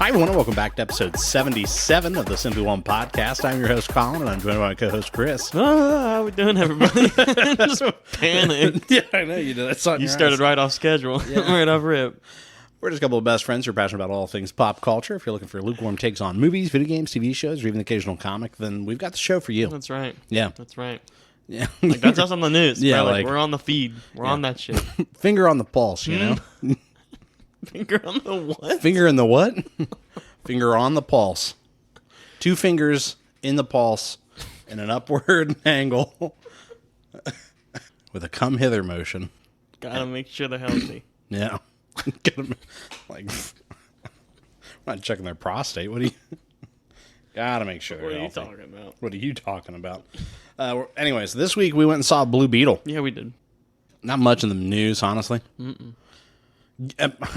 Hi, everyone, and welcome back to episode 77 of the Simply One podcast. I'm your host, Colin, and I'm joined by my co-host, Chris. Oh, how we doing, everybody? Just panicked. Yeah, I know you did. You started right off schedule, right off rip. We're just a couple of best friends who are passionate about all things pop culture. If you're looking for lukewarm takes on movies, video games, TV shows, or even the occasional comic, then we've got the show for you. That's right. Yeah. That's right. Yeah. Like, that's us on the news. Yeah, bro. like We're on the feed. We're on that shit. Finger on the pulse, you know? Finger on the what? Finger in the what? Finger on the pulse. 2 fingers in the pulse in an upward angle with a come hither motion. Gotta make sure they're healthy. Yeah. Like, I'm not checking their prostate. What do you... Gotta make sure they're What are you healthy. talking about? What are you talking about? Anyways, this week we went and saw Blue Beetle. Yeah, we did. Not much in the news, honestly.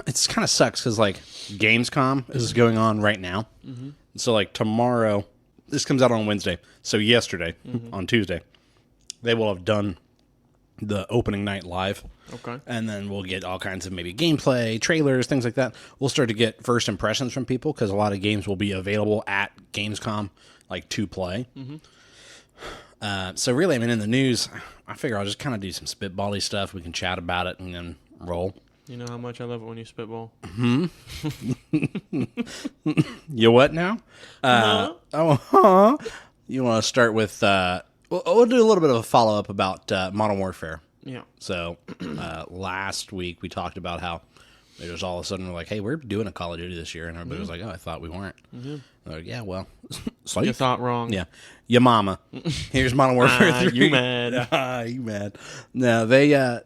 It's kind of sucks because, like, Gamescom is going on right now. Mm-hmm. So, like, tomorrow, this comes out on Wednesday. So, yesterday, on Tuesday, they will have done the opening night live. Okay. And then we'll get all kinds of maybe gameplay, trailers, things like that. We'll start to get first impressions from people because a lot of games will be available at Gamescom, like, to play. Mm-hmm. So, really, I mean, in the news, I figure I'll just kind of do some spitball-y stuff. We can chat about it and then roll. You know how much I love it when you spitball. You what now? You want to start with... we'll do a little bit of a follow-up about Modern Warfare. Yeah. So, last week we talked about how they just all of a sudden were like, hey, we're doing a Call of Duty this year. And everybody was like, oh, I thought we weren't. Mm-hmm. They're like, yeah, well, You thought wrong. Yeah. Your mama. Here's Modern Warfare 3. You mad. You mad. No, they...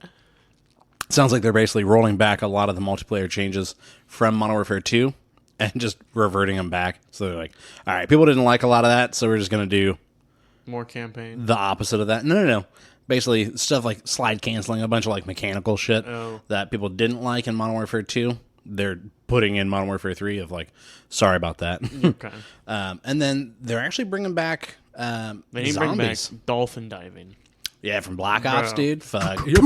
sounds like they're basically rolling back a lot of the multiplayer changes from Modern Warfare 2 and just reverting them back. So they're like, all right, people didn't like a lot of that, so we're just going to do... More campaign. The opposite of that. No. Basically, stuff like slide canceling, a bunch of like mechanical shit that people didn't like in Modern Warfare 2. They're putting in Modern Warfare 3 of like, sorry about that. Okay. And then they're actually bringing back They need to bring back dolphin diving. Yeah, from Black Ops, dude. Fuck. Dude,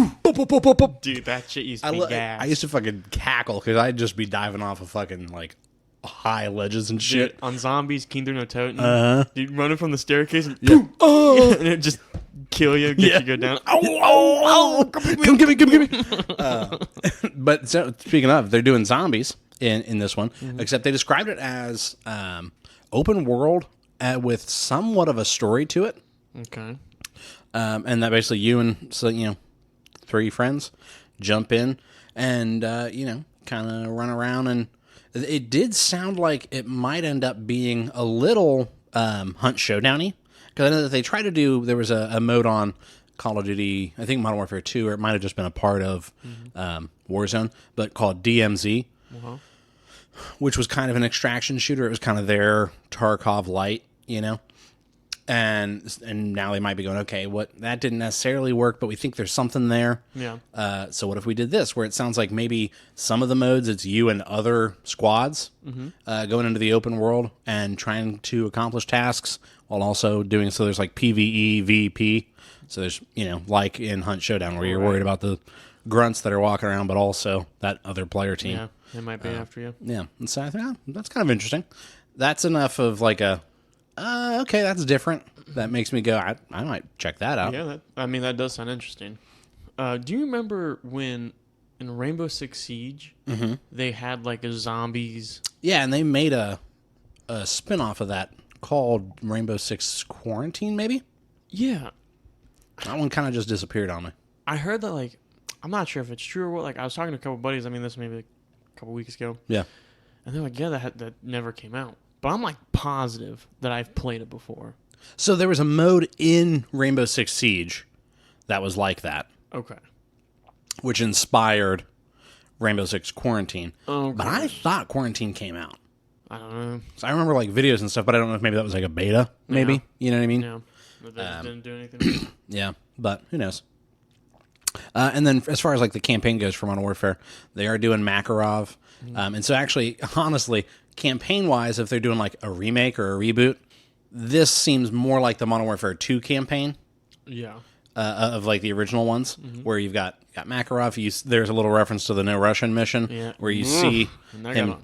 that shit used to be gas. I used to fucking cackle because I'd just be diving off of fucking like high ledges and shit. Dude, on zombies, Kinder No Toten, dude, running from the staircase and, and it just kill you, get you go down. Come give me. But so, speaking of, they're doing zombies in this one, except they described it as open world with somewhat of a story to it. Okay. And that basically you and 3 friends jump in and kind of run around, and it did sound like it might end up being a little Hunt Showdown-y, because I know that they tried to do, there was a mode on Call of Duty, I think Modern Warfare 2, or it might have just been a part of Warzone, but called DMZ, which was kind of an extraction shooter. It was kind of their Tarkov light, And now they might be going, okay, that didn't necessarily work, but we think there's something there. Yeah. So what if we did this, where it sounds like maybe some of the modes, it's you and other squads going into the open world and trying to accomplish tasks while also doing, so there's like PvE, VP. So there's, like in Hunt Showdown, where you're worried about the grunts that are walking around, but also that other player team. Yeah, they might be after you. Yeah. And so I think, that's kind of interesting. That's enough of like a, okay, that's different. That makes me go, I might check that out. Yeah, that does sound interesting. Do you remember when in Rainbow Six Siege they had like a zombies? Yeah, and they made a spin-off of that called Rainbow Six Quarantine, maybe? Yeah. That one kind of just disappeared on me. I heard that, like, I'm not sure if it's true or what. Like, I was talking to a couple buddies. I mean, this maybe a couple weeks ago. Yeah. And they're like, yeah, that never came out. But I'm like positive that I've played it before. So there was a mode in Rainbow Six Siege that was like that. Okay. Which inspired Rainbow Six Quarantine. Okay. But I thought Quarantine came out. I don't know. So I remember like videos and stuff, but I don't know if maybe that was like a beta, maybe. Yeah. You know what I mean? Yeah. But they just didn't do anything. Yeah, but who knows? And then as far as like the campaign goes for Modern Warfare, they are doing Makarov. And so actually, honestly, campaign-wise, if they're doing like a remake or a reboot, this seems more like the Modern Warfare 2 campaign. Yeah. Of like the original ones, where you've got Makarov. There's a little reference to the No Russian mission, where you see him.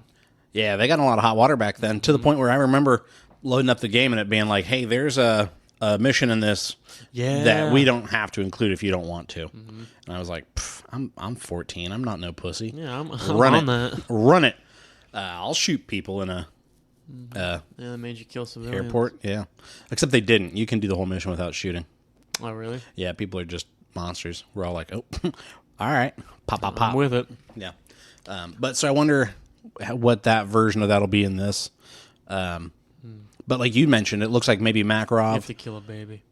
Yeah, they got in a lot of hot water back then, to the point where I remember loading up the game and it being like, hey, there's a mission in this that we don't have to include if you don't want to. And I was like, I'm 14. I'm not no pussy. Yeah, I'm Run on it. that. Run it. I'll shoot people in a Yeah, that made you kill civilians. airport. Yeah. Except they didn't. You can do the whole mission without shooting. Oh, really? Yeah, people are just monsters. We're all like, oh, all right. Pop, pop, pop. I'm with it. Yeah. But so I wonder what that version of that'll be in this. But like you mentioned, it looks like maybe You have Makarov to kill a baby.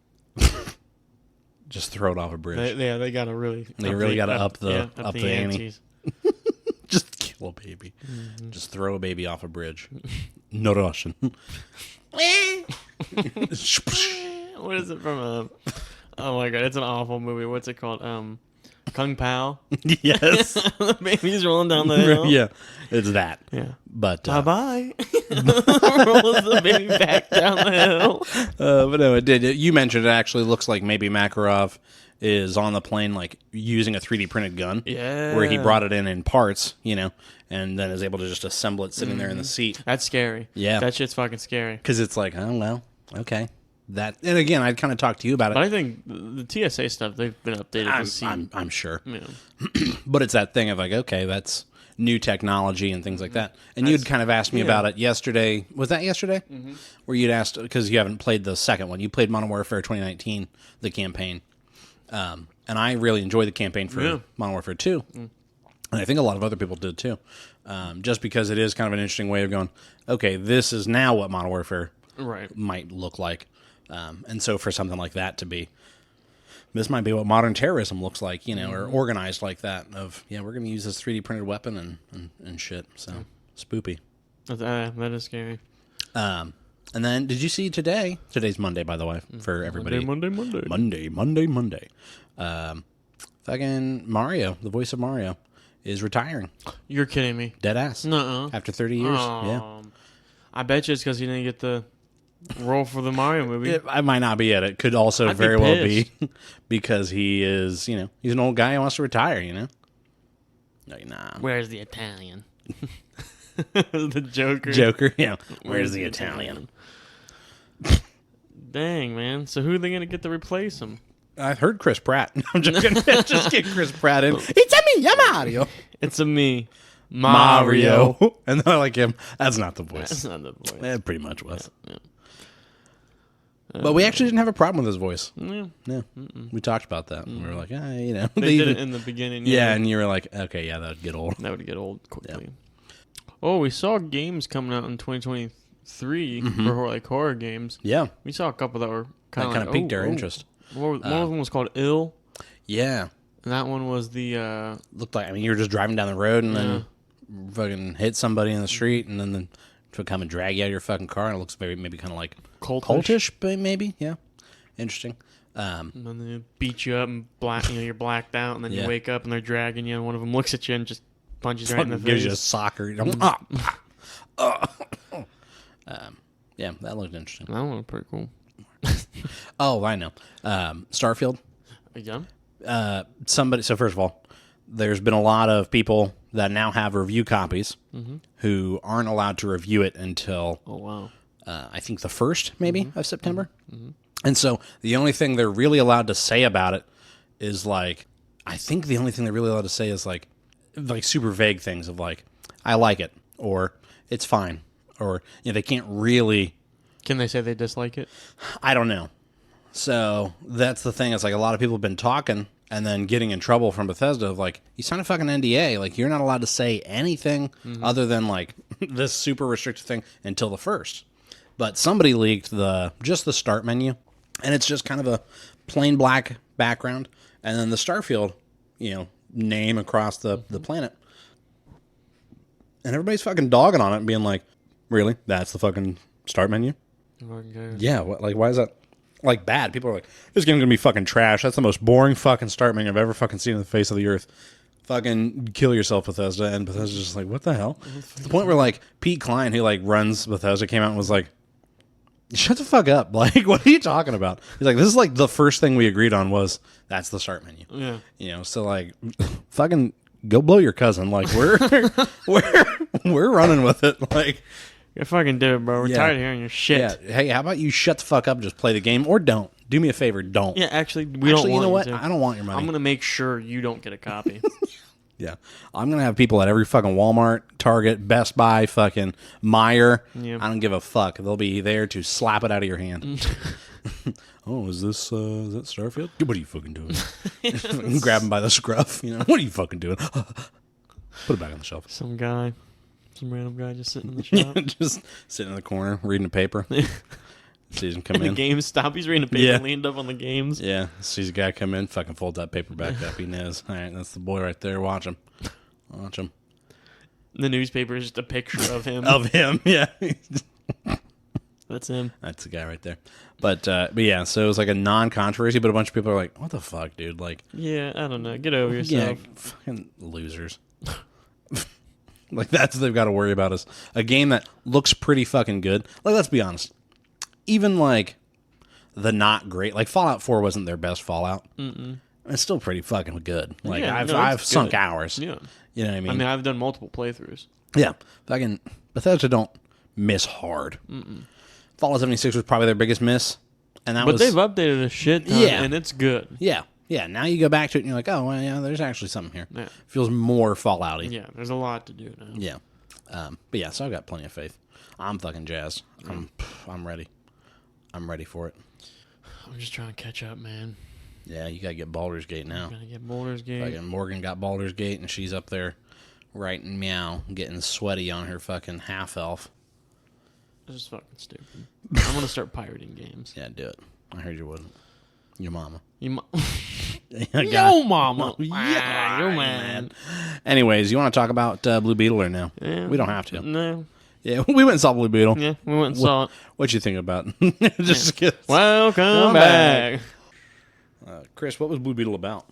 just throw it off a bridge. They got to really... They really got to up the ante. antes. Just kill a baby. Just throw a baby off a bridge. No Russian. What is it from? Oh my god, it's an awful movie. What's it called? Kung Pao. Yes. The baby's rolling down the hill. Yeah, it's that. Yeah. But Bye bye. Rolls the baby back down the hill. but no, it did. You mentioned it actually looks like maybe Makarov is on the plane, like using a 3D printed gun. Yeah. Where he brought it in parts, and then is able to just assemble it sitting there in the seat. That's scary. Yeah. That shit's fucking scary. Because it's like, oh well, okay. That, and again, I'd kind of talk to you about it. But I think the TSA stuff, they've been updated to see. I'm sure. Yeah. But it's that thing of like, okay, that's new technology and things like that. And you'd kind of asked me about it yesterday. Was that yesterday? Where you'd asked, because you haven't played the second one. You played Modern Warfare 2019, the campaign. And I really enjoyed the campaign for Modern Warfare 2. And I think a lot of other people did too. Just because it is kind of an interesting way of going, okay, this is now what Modern Warfare might look like. And so for something like that to be, this might be what modern terrorism looks like, or organized like that of, we're going to use this 3D printed weapon and shit. So spoopy. That is scary. And then did you see today's Monday, by the way, for everybody. Monday. Fucking Mario, the voice of Mario, is retiring. You're kidding me. Dead ass. Nuh-uh. After 30 years. Yeah. I bet you it's because he didn't get the role for the Mario movie. It might not be it. It could also very well be because he is, he's an old guy who wants to retire, Like, nah. Where's the Italian? The Joker. Joker, yeah. Where's the Italian? Dang, man. So who are they going to get to replace him? I've heard Chris Pratt. I'm just going to just get Chris Pratt in. It's a me, I'm Mario. It's a me. Mario. And then I like him. That's not the voice. That's not the voice. It pretty much was. Yeah. But we actually didn't have a problem with his voice. Yeah. Yeah. We talked about that. We were like, They did it in the beginning. Yeah, and you were like, okay, yeah, that would get old. That would get old quickly. Yep. Oh, we saw games coming out in 2023 for like horror games. Yeah. We saw a couple that were kind of piqued our interest. One of them was called Ill. Yeah. And that one was the... Looked like, you were just driving down the road and then fucking hit somebody in the street and then to come and drag you out of your fucking car, and it looks maybe kind of like cultish, but maybe, yeah. Interesting. And then they beat you up and you're blacked out, and then you wake up and they're dragging you, and one of them looks at you and just punches you right in the face. Gives you a socker. Yeah, that looked interesting. That one was pretty cool. Oh, I know. Starfield. Again? So first of all, there's been a lot of people that now have review copies who aren't allowed to review it until I think the 1st maybe of September. And so the only thing they're really allowed to say about it is like, I think the only thing they're really allowed to say is like super vague things of like, I like it, or it's fine, or they can't really. Can they say they dislike it? I don't know. So that's the thing. It's like a lot of people have been talking and then getting in trouble from Bethesda of like, you signed a fucking NDA. Like, you're not allowed to say anything other than like this super restricted thing until the 1st. But somebody leaked just the start menu, and it's just kind of a plain black background, and then the Starfield, name across the planet. And everybody's fucking dogging on it and being like, really? That's the fucking start menu? Yeah, why is that like bad? People are like, this game's gonna be fucking trash. That's the most boring fucking start menu I've ever fucking seen on the face of the earth. Fucking kill yourself, Bethesda. And Bethesda's just like, what the hell? To the point where like Pete Klein, who like runs Bethesda, came out and was like, shut the fuck up. Like, what are you talking about? He's like, this is like the first thing we agreed on was that's the start menu. Yeah. So like, fucking go blow your cousin. Like, we're We're running with it. Like, You fucking do it, bro. We're tired of hearing your shit. yeah. Hey, how about you shut the fuck up and just play the game, or don't? Do me a favor, don't. Yeah, actually, we don't want you know what? to. I don't want your money. I'm gonna make sure you don't get a copy. Yeah, I'm gonna have people at every fucking Walmart, Target, Best Buy, fucking Meijer. Yeah. I don't give a fuck. They'll be there to slap it out of your hand. Oh, is that Starfield? What are you fucking doing? Grab him by the scruff. What are you fucking doing? Put it back on the shelf. Some random guy just sitting in the shop. Just sitting in the corner reading a paper. Sees him come The in. GameStop. He's reading a paper, leaned up on the games. Yeah, sees a guy come in, fucking folds that paper back up. He knows. All right, that's the boy right there. Watch him. The newspaper is just a picture of him. Of him, yeah. That's him. That's the guy right there. But yeah, so it was like a non-controversy, but a bunch of people are like, what the fuck, dude? Like, Yeah, I don't know. Get over yourself. yeah, fucking losers. Like, that's what they've got to worry about is a game that looks pretty fucking good. Like, let's be honest. Even, like, the not great, like, Fallout 4 wasn't their best Fallout. Mm-mm. It's still pretty fucking good. Like, Yeah, I've it's sunk good. hours. Yeah. You know what I mean? I've done multiple playthroughs. Yeah. Fucking Bethesda don't miss hard. Fallout 76 was probably their biggest miss. And that But was, they've updated a shit ton, Yeah. and it's good. Yeah. Yeah. Now you go back to it and you're like, oh, well, yeah, there's actually something here. Yeah. Feels more Fallout-y. Yeah, there's a lot to do now. Yeah. But yeah, so I've got plenty of faith. I'm fucking jazzed. I'm ready. I'm ready for it. I'm just trying to catch up, man. Yeah, you gotta get Baldur's Gate now. Gotta get Baldur's Gate. Fucking Morgan got Baldur's Gate, and she's up there writing meow, getting sweaty on her fucking half-elf. This is fucking stupid. I'm gonna start pirating games. Yeah, do it. I heard you wouldn't. Your mama. Yo, Yo, mama. Yeah, Yo, man. Anyways, you want to talk about Blue Beetle or no? Yeah. We don't have to. No. Yeah, we went and saw Blue Beetle. Yeah, we went and saw it. What'd you think about it? Just kidding. Welcome back. Chris, what was Blue Beetle about?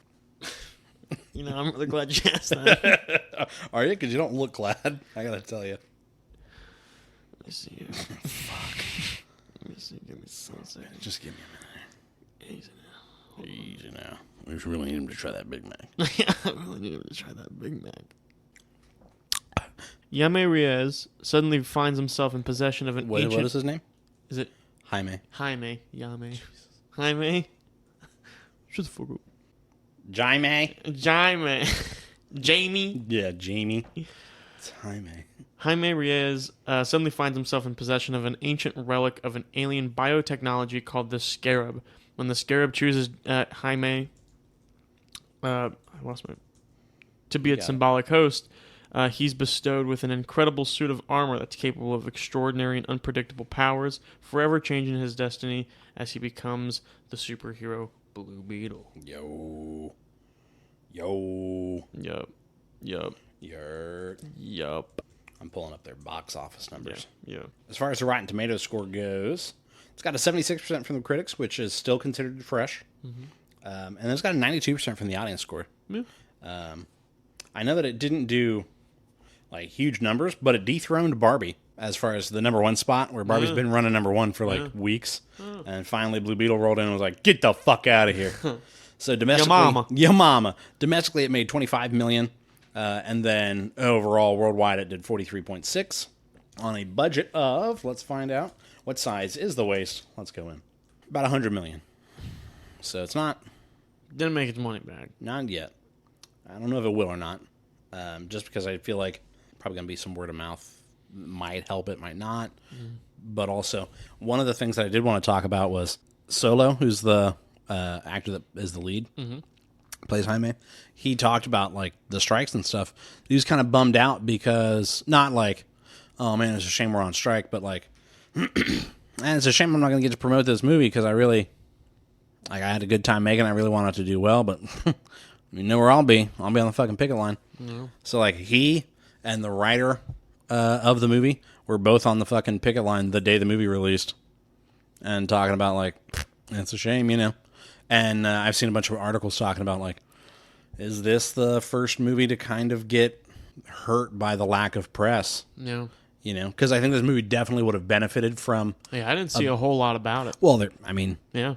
I'm really glad you asked that. Are you? Because you don't look glad. I gotta tell you. Let me see here. Fuck. Let me see. Give me some second. Just give me a minute. Easy now. Easy now. We just really need him to try that Big Mac. I really need him to try that Big Mac. Yame Riez suddenly finds himself in possession of an ancient... What is his name? Is it Jaime. Jaime? Jaime? Shut the fuck up. Jaime? Jamie? Yeah, Jamie. It's Jaime. Jaime Riez suddenly finds himself in possession of an ancient relic of an alien biotechnology called the Scarab. When the Scarab chooses Jaime... I lost my... to be its symbolic host... he's bestowed with an incredible suit of armor that's capable of extraordinary and unpredictable powers, forever changing his destiny as he becomes the superhero Blue Beetle. Yo. Yup. I'm pulling up their box office numbers. Yeah. As far as the Rotten Tomatoes score goes, it's got a 76% from the critics, which is still considered fresh. Mm-hmm. And it's got a 92% from the audience score. Yeah. I know that it didn't do like huge numbers, but it dethroned Barbie as far as the number one spot, where Barbie's been running number one for like weeks. And finally Blue Beetle rolled in and was like, get the fuck out of here. So domestically, your mama. Domestically, it made $25 million. And then overall, worldwide, it did 43.6 on a budget of, let's find out, what size is the waist? Let's go in. About $100 million. So it's not. Didn't make its money back. Not yet. I don't know if it will or not. Just because I feel like probably going to be some word of mouth. Might help it, might not. But also, one of the things that I did want to talk about was Solo, who's the actor that is the lead, plays Jaime. He talked about like the strikes and stuff. He was kind of bummed out because, not like, oh man, it's a shame we're on strike, but like, and it's a shame I'm not going to get to promote this movie because I had a good time making it. I really want it to do well, but you know where I'll be. I'll be on the fucking picket line. Yeah. So like he and the writer of the movie were both on the fucking picket line the day the movie released and talking about like, it's a shame, you know. And I've seen a bunch of articles talking about like, is this the first movie to kind of get hurt by the lack of press? Yeah. You know, because I think this movie definitely would have benefited from. Yeah, I didn't see a whole lot about it. Well, yeah,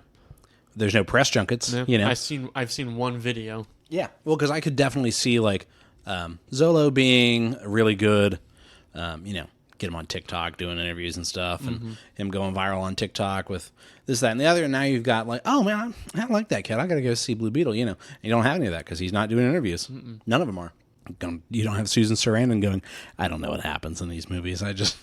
there's no press junkets. Yeah. You know, I've seen one video. Yeah, well, because I could definitely see like Zolo being really good, get him on TikTok doing interviews and stuff, and him going viral on TikTok with this, that, and the other. And now you've got like, oh man, I like that cat. I got to go see Blue Beetle. And you don't have any of that because he's not doing interviews. None of them are. You don't have Susan Sarandon going, I don't know what happens in these movies. I just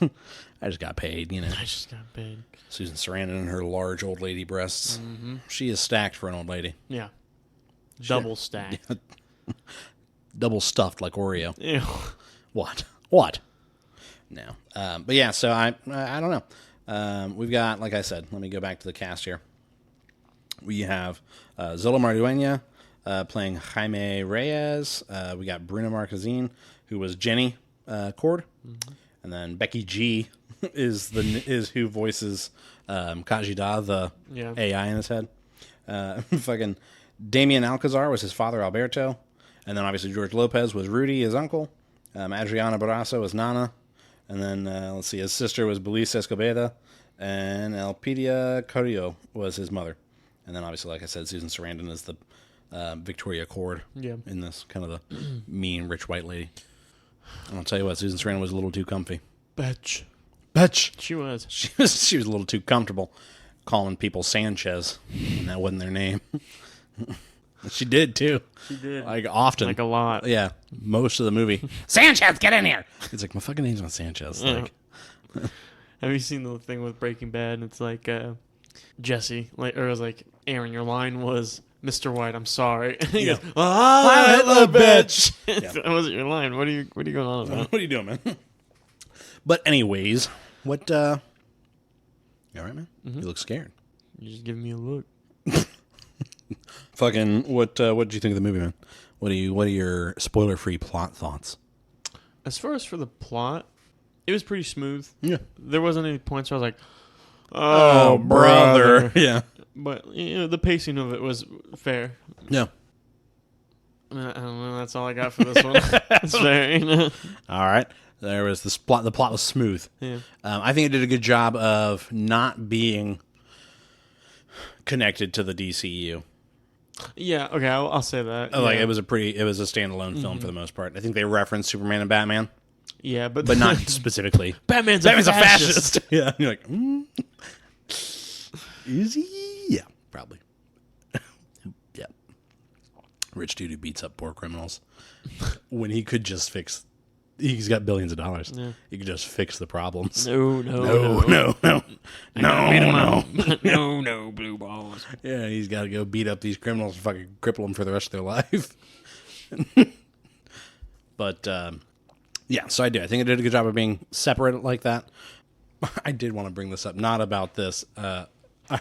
got paid. I just got paid. Susan Sarandon and her large old lady breasts. She is stacked for an old lady. Yeah. Double stacked. Double stuffed like Oreo. Ew. What? No. But yeah, so I don't know. We've got, like I said, let me go back to the cast here. We have Zola Mardueña playing Jaime Reyes. We got Bruno Marquezine, who was Jenny Cord. And then Becky G is who voices Kajida, the AI in his head. Fucking Damien Alcazar was his father, Alberto. And then obviously George Lopez was Rudy, his uncle. Adriana Barrasso was Nana. And then, let's see, his sister was Belisa Escobedo. And Elpidia Carrillo was his mother. And then obviously, like I said, Susan Sarandon is the Victoria Cord in this, kind of the mean, rich white lady. And I'll tell you what, Susan Sarandon was a little too comfy. Bitch. She was. She was a little too comfortable calling people Sanchez, and that wasn't their name. She did, too. She did. Like, often. Like, a lot. Yeah. Most of the movie. Sanchez, get in here! It's like, my fucking name's not Sanchez. Yeah. Have you seen the thing with Breaking Bad? And it's like, Jesse, like, or it was like, Aaron, your line was, Mr. White, I'm sorry. And he goes, I love bitch! That wasn't your line. What are you going on about? What are you doing, man? But anyways, what, you all right, man? You look scared. You're just giving me a look. Fucking, what did you think of the movie, man? What are your spoiler-free plot thoughts? As far as for the plot, it was pretty smooth. Yeah. There wasn't any points where I was like, oh brother. Yeah. But, the pacing of it was fair. Yeah. I mean, I don't know. That's all I got for this one. It's fair, All right. There was this plot. The plot was smooth. Yeah. I think it did a good job of not being connected to the DCU. Yeah, okay, I'll say that. Like, it was a standalone film for the most part. I think they referenced Superman and Batman. Yeah, but not specifically. Batman's a fascist. Yeah, you're like, is he? Yeah, probably. Yeah. Rich dude who beats up poor criminals when he could just fix. He's got billions of dollars. Yeah. He could just fix the problems. No. No, blue balls. Yeah, he's got to go beat up these criminals and fucking cripple them for the rest of their life. But, yeah, so I do. I think it did a good job of being separate like that. I did want to bring this up, not about this. I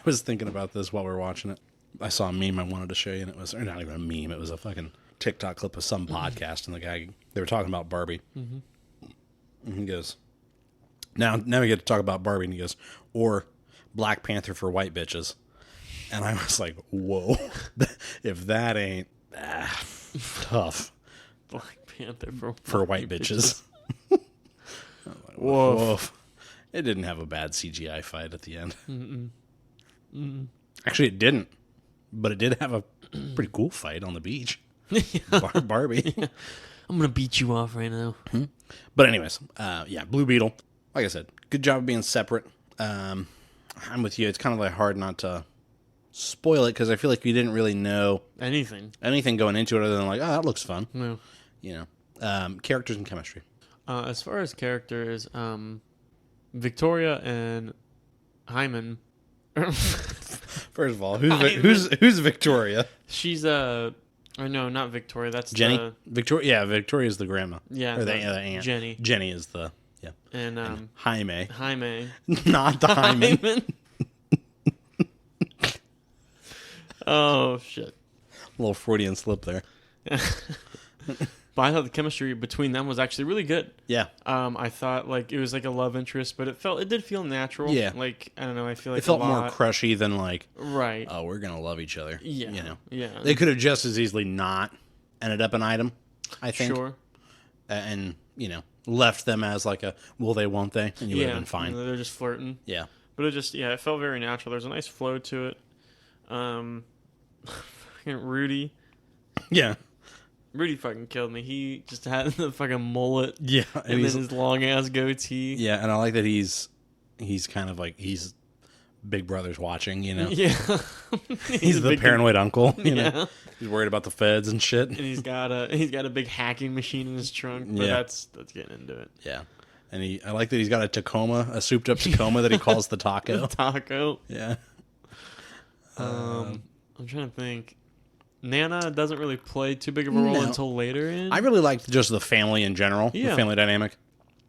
was thinking about this while we were watching it. I saw a meme I wanted to show you, and it was, or not even a meme, it was a fucking TikTok clip of some podcast, and they were talking about Barbie. And he goes, now we get to talk about Barbie, and he goes, or Black Panther for white bitches. And I was like, whoa, if that ain't tough. Black Panther for white bitches. Whoa. It didn't have a bad CGI fight at the end. Actually, it didn't. But it did have a pretty cool fight on the beach. Barbie. I'm going to beat you off right now. But anyways, yeah, Blue Beetle. Like I said, good job of being separate. I'm with you. It's kind of like hard not to spoil it because I feel like you didn't really know anything going into it other than like, oh, that looks fun. No. Characters and chemistry. As far as characters, Victoria and Hyman. First of all, who's Victoria? She's or no, not Victoria. That's Jenny. Victoria. Yeah, Victoria's the grandma. Yeah, or the aunt. Jenny. Jenny is the and Jaime. Not the Hyman. Oh shit! A little Freudian slip there. But I thought the chemistry between them was actually really good. Yeah. I thought like it was like a love interest, but it did feel natural. Yeah. Like I don't know, I feel like it felt more crushy than like right. Oh, we're gonna love each other. Yeah. Yeah. They could have just as easily not ended up an item. I think. Sure. And left them as like a will they won't they, and you would have been fine. They're just flirting. Yeah. But it felt very natural. There's a nice flow to it. Rudy. Yeah. Rudy fucking killed me. He just had the fucking mullet. Yeah, And then his long ass goatee. Yeah, and I like that he's kind of like he's Big Brother's watching, you know. Yeah. He's the paranoid uncle, you know. Yeah. He's worried about the feds and shit. And he's got a big hacking machine in his trunk. But that's getting into it. Yeah. And I like that he's got a Tacoma, a souped up Tacoma that he calls the Taco. Taco. Yeah. I'm trying to think. Nana doesn't really play too big of a role until later in. I really liked just the family in general, the Yeah. family dynamic,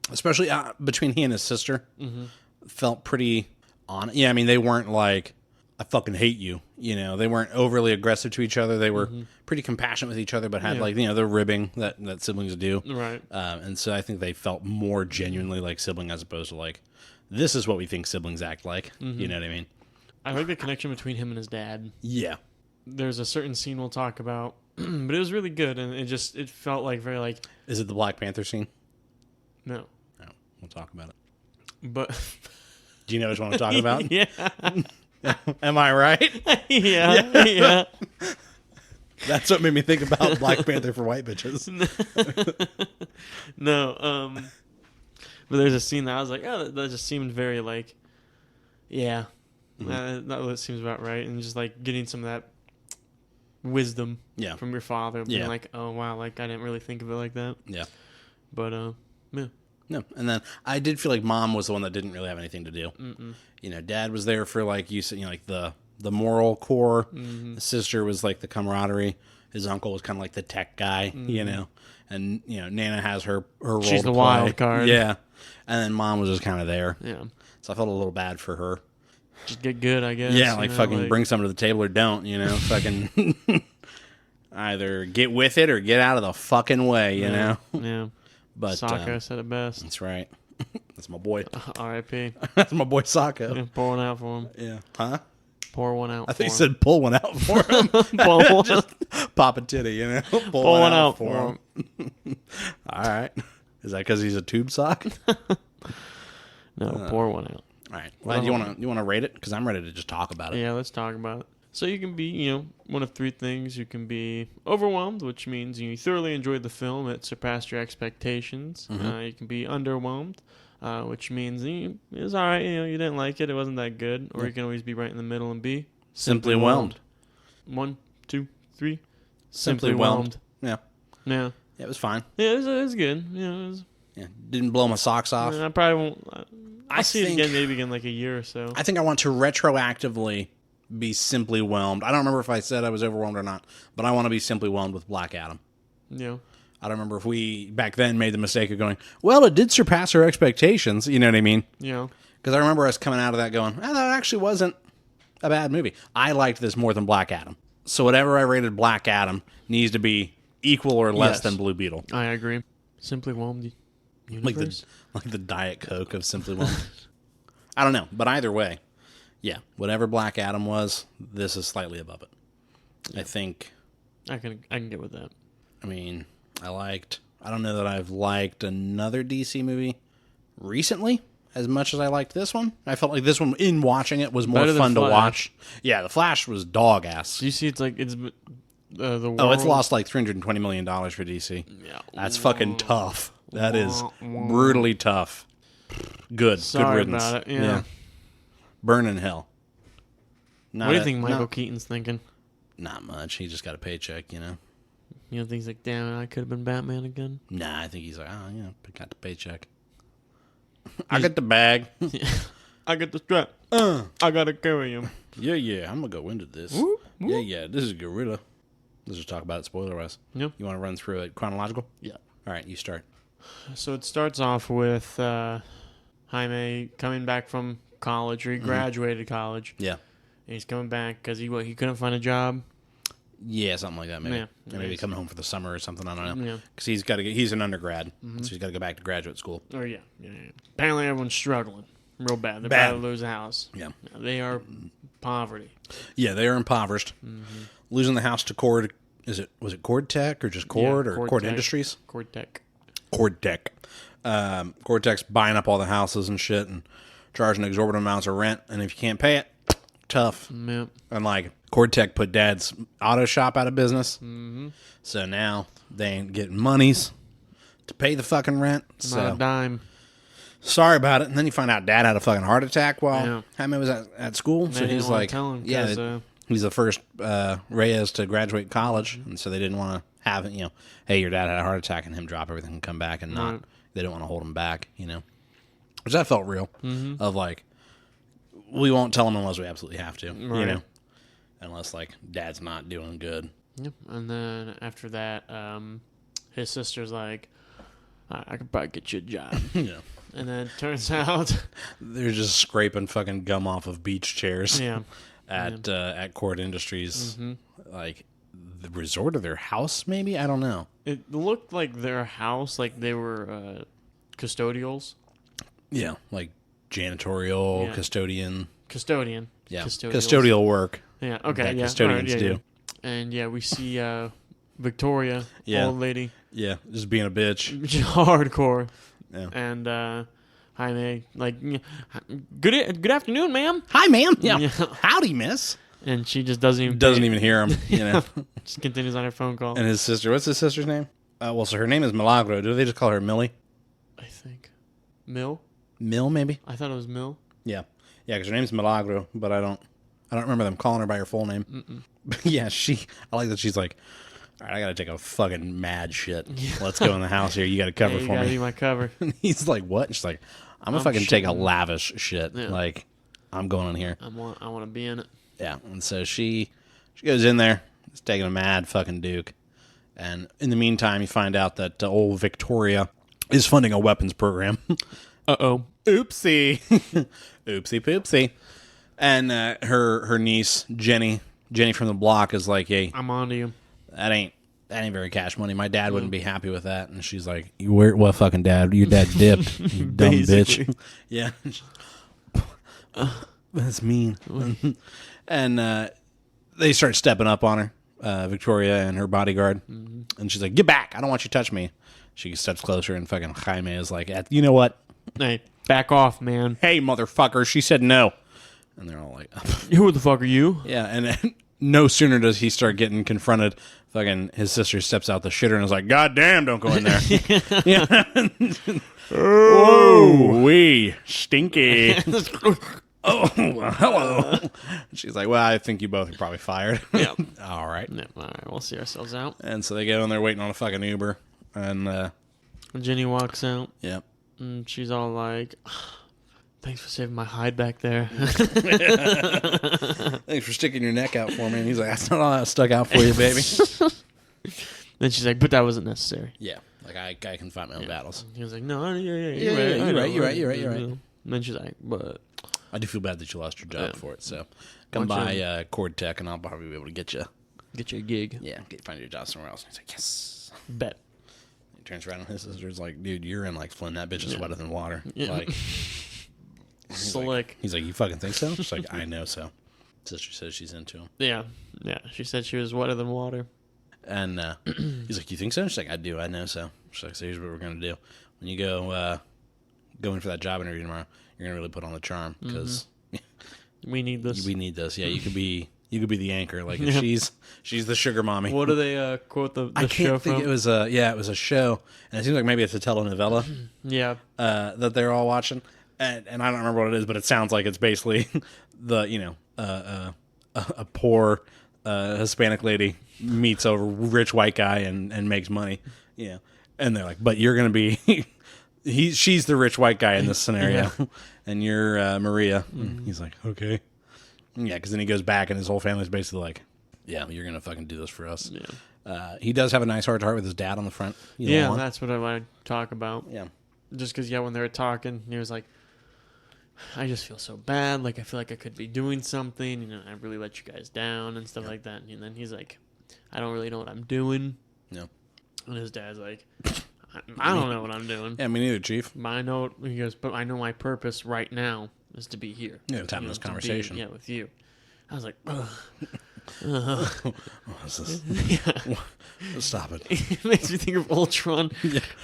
especially between he and his sister. Mm-hmm. Felt pretty on. Yeah, I mean they weren't like I fucking hate you. You know, they weren't overly aggressive to each other. They were pretty compassionate with each other, but had like the ribbing that siblings do. Right. And so I think they felt more genuinely like sibling as opposed to like this is what we think siblings act like. You know what I mean? I like the connection between him and his dad. Yeah. There's a certain scene we'll talk about, but it was really good, and it felt like very like. Is it the Black Panther scene? No. No, we'll talk about it. But. Do you know which one I'm talking about? Yeah. Am I right? Yeah. That's what made me think about Black Panther for white bitches. No. But there's a scene that I was like, oh, that just seemed very like, yeah, that seems about right, and just like getting some of that wisdom from your father, being like, oh wow, like I didn't really think of it like that. Yeah. But yeah. No, and then I did feel like mom was the one that didn't really have anything to do. You know, dad was there for like you said, you know, like the moral core. The sister was like the camaraderie. His uncle was kind of like the tech guy, you know, and you know Nana has her role. She's to the play. wild card. Yeah, and then mom was just kind of there. Yeah. So I felt a little bad for her. Just get good, I guess. Yeah, like fucking bring something to the table or don't, you know, fucking either get with it or get out of the fucking way, you know. Yeah. But Sacco said it best. That's right. That's my boy. R.I.P. That's my boy Sacco. Yeah, pour one out for him. Yeah. Huh? Pour one out. I think he said pull one out for him. Just pop a titty, you know. Pull one out for him. All right. Is that because he's a tube sock? No, pour one out. All right. Well, do you want to rate it? Because I'm ready to just talk about it. Yeah, let's talk about it. So you can be, one of three things. You can be overwhelmed, which means you thoroughly enjoyed the film. It surpassed your expectations. You can be underwhelmed, which means it was all right. You didn't like it. It wasn't that good. Or you can always be right in the middle and be simply whelmed. 1, 2, 3. Simply whelmed. Yeah. Yeah. Yeah, it was fine. Yeah, it was good. Yeah. Didn't blow my socks off. I probably won't. I'll see it again, maybe in like a year or so. I think I want to retroactively be simply whelmed. I don't remember if I said I was overwhelmed or not, but I want to be simply whelmed with Black Adam. Yeah. I don't remember if we back then made the mistake of going, well, it did surpass our expectations. You know what I mean? Yeah. Because I remember us coming out of that going, that actually wasn't a bad movie. I liked this more than Black Adam. So whatever I rated Black Adam needs to be equal or less than Blue Beetle. I agree. Simply whelmed universe. Like the Diet Coke of Simply Whelmed. I don't know, but either way, yeah, whatever Black Adam was, this is slightly above it. Yeah. I think I can get with that. I mean, I don't know that I've liked another DC movie recently as much as I liked this one. I felt like this one, in watching it, was more fun to watch. Yeah, The Flash was dog ass. Do you see it's the world? Oh, it's lost like $320 million for DC. Yeah. That's fucking tough. That is brutally tough. Good riddance. About it. Yeah. Burn in hell. What do you think Michael Keaton's thinking? Not much. He just got a paycheck, you know. You know, things like, damn, I could have been Batman again. Nah, I think he's like, got the paycheck. I got the bag. I got the strap. I gotta carry him. Yeah. I'm gonna go into this. Whoop, whoop. Yeah. This is Gorilla. Let's just talk about it spoiler wise. Yeah. You want to run through it chronological? Yeah. All right, you start. So it starts off with Jaime coming back from college, or he graduated college. Yeah. And he's coming back because he couldn't find a job. Yeah, something like that, maybe. Yeah. Maybe coming home for the summer or something. I don't know. Yeah. Because he's an undergrad, so he's got to go back to graduate school. Oh, yeah. Apparently everyone's struggling real bad. They're about to lose a house. Yeah. They are poverty. Yeah, they are impoverished. Losing the house to Cord, was it Cord Tech or just Cord or Cord Industries? Cord Tech. Cord Tech. Cord Tech's buying up all the houses and shit and charging exorbitant amounts of rent. And if you can't pay it, tough. Yep. And like Cord Tech put Dad's auto shop out of business. So now They ain't getting monies to pay the fucking rent. Not So a dime. sorry about it. And then you find out dad had a fucking heart attack while Jaime was at school. They So didn't he's wanna like, tell him yeah, 'cause, he's the first Reyes to graduate college. And so they didn't want to have it, hey, your dad had a heart attack, and him drop everything and come back and not. Right. They didn't want to hold him back, Which that felt real. Of like, we won't tell him unless we absolutely have to, Right. Unless like dad's not doing good. Yep. And then after that, his sister's like, I could probably get you a job. Yeah. And then it turns out They're just scraping fucking gum off of beach chairs. Yeah. At Cord Industries, like the resort of their house, maybe, I don't know. It looked like their house, like they were custodials. Yeah, like janitorial, Yeah. custodian. Custodian. Yeah, Custodials. custodial work. Yeah. Okay. that Yeah. custodians Alright, do. And we see Victoria, Yeah. old lady, Yeah, just being a bitch. hardcore, Yeah. and Jaime like, good afternoon, ma'am. Hi, ma'am. Yeah. Yeah. Howdy, miss. And she just doesn't even Hear him. just continues on her phone call. And his sister. What's his sister's name? So her name is Milagro. Do they just call her Millie? I think Mill. Mill, maybe. I thought it was Mill. Yeah, because her name's Milagro, but I don't remember them calling her by her full name. Yeah, I like that she's like, all right, I gotta take a fucking mad shit. Let's go in the house here. You gotta cover You for gotta me. be my cover. And he's like, what? And she's like, I'm gonna fucking take a shitting. lavish shit. Yeah. Like, I'm going in here. I want to be in it. Yeah, and so she goes in there. She's taking a mad fucking duke. And in the meantime, you find out that old Victoria is funding a weapons program. Uh-oh. Oopsie. Oopsie poopsie. And her niece, Jenny from the block, is like, hey, I'm on to you. that ain't very cash money. My dad wouldn't be happy with that. And she's like, what fucking dad? Your dad dipped, you dumb Basically. bitch. Yeah. That's mean. And they start stepping up on her, Victoria and her bodyguard. And she's like, get back. I don't want you to touch me. She steps closer, and fucking Jaime is like, you know what? Hey, back off, man. Hey, motherfucker. She said no. And they're all like, Who the fuck are you? yeah. And then no sooner does he start getting confronted, fucking his sister steps out the shitter and is like, God damn, don't go in there. Yeah. Whoa, wee, stinky. Oh, well, hello. She's like, well, I think you both are probably fired. Yeah. All right. Yeah, all right, we'll see ourselves out. And so they get on there waiting on a fucking Uber. And, Jenny walks out, yeah. and she's all like, thanks for saving my hide back there. Thanks for sticking your neck out for me. And he's like, that's not all that stuck out for you, baby. Then she's like, but that wasn't necessary. Yeah. Like, I can fight my own battles. He was like, no, yeah, You're right. you're right. And then she's like, but I do feel bad that you lost your job for it. So come Bunch by Cord Tech, and I'll probably be able to get you. get you a gig. Yeah, find your job somewhere else. And he's like, yes. Bet. He turns around and his sister's like, dude, you're in like Flynn. That bitch is wetter than water. Yeah. Like, Slick. he's like, you fucking think so? She's like, I know so. Sister says she's into him. Yeah. She said she was wetter than water. And he's like, you think so? She's like, I do. I know so. She's like, so here's what we're going to do. When you go in for that job interview tomorrow, you're going to really put on the charm because We need this. we need this. Yeah, you could be the anchor. Like, if she's the sugar mommy. What do they quote the I show can't think from? it was a show, and it seems like maybe it's a telenovela Yeah. that they're all watching, and I don't remember what it is, but it sounds like it's basically a poor Hispanic lady meets a rich white guy and makes money, and they're like, but you're gonna be she's the rich white guy in this scenario, and you're Maria. And he's like, okay, yeah, because then he goes back and his whole family's basically like, yeah, you're gonna fucking do this for us. Yeah. He does have a nice heart-to-heart with his dad on the front. Yeah, that's what I want to talk about. Yeah. Just because, when they were talking, he was like, I just feel so bad. Like, I feel like I could be doing something. I really let you guys down and stuff like that. And then he's like, I don't really know what I'm doing. No. And his dad's like, I don't know what I'm doing. Yeah, me neither, Chief. He goes, but I know my purpose right now is to be here. Yeah, it's having this conversation. With you. I was like, ugh. What's this? Yeah. Stop it. It makes me think of Ultron.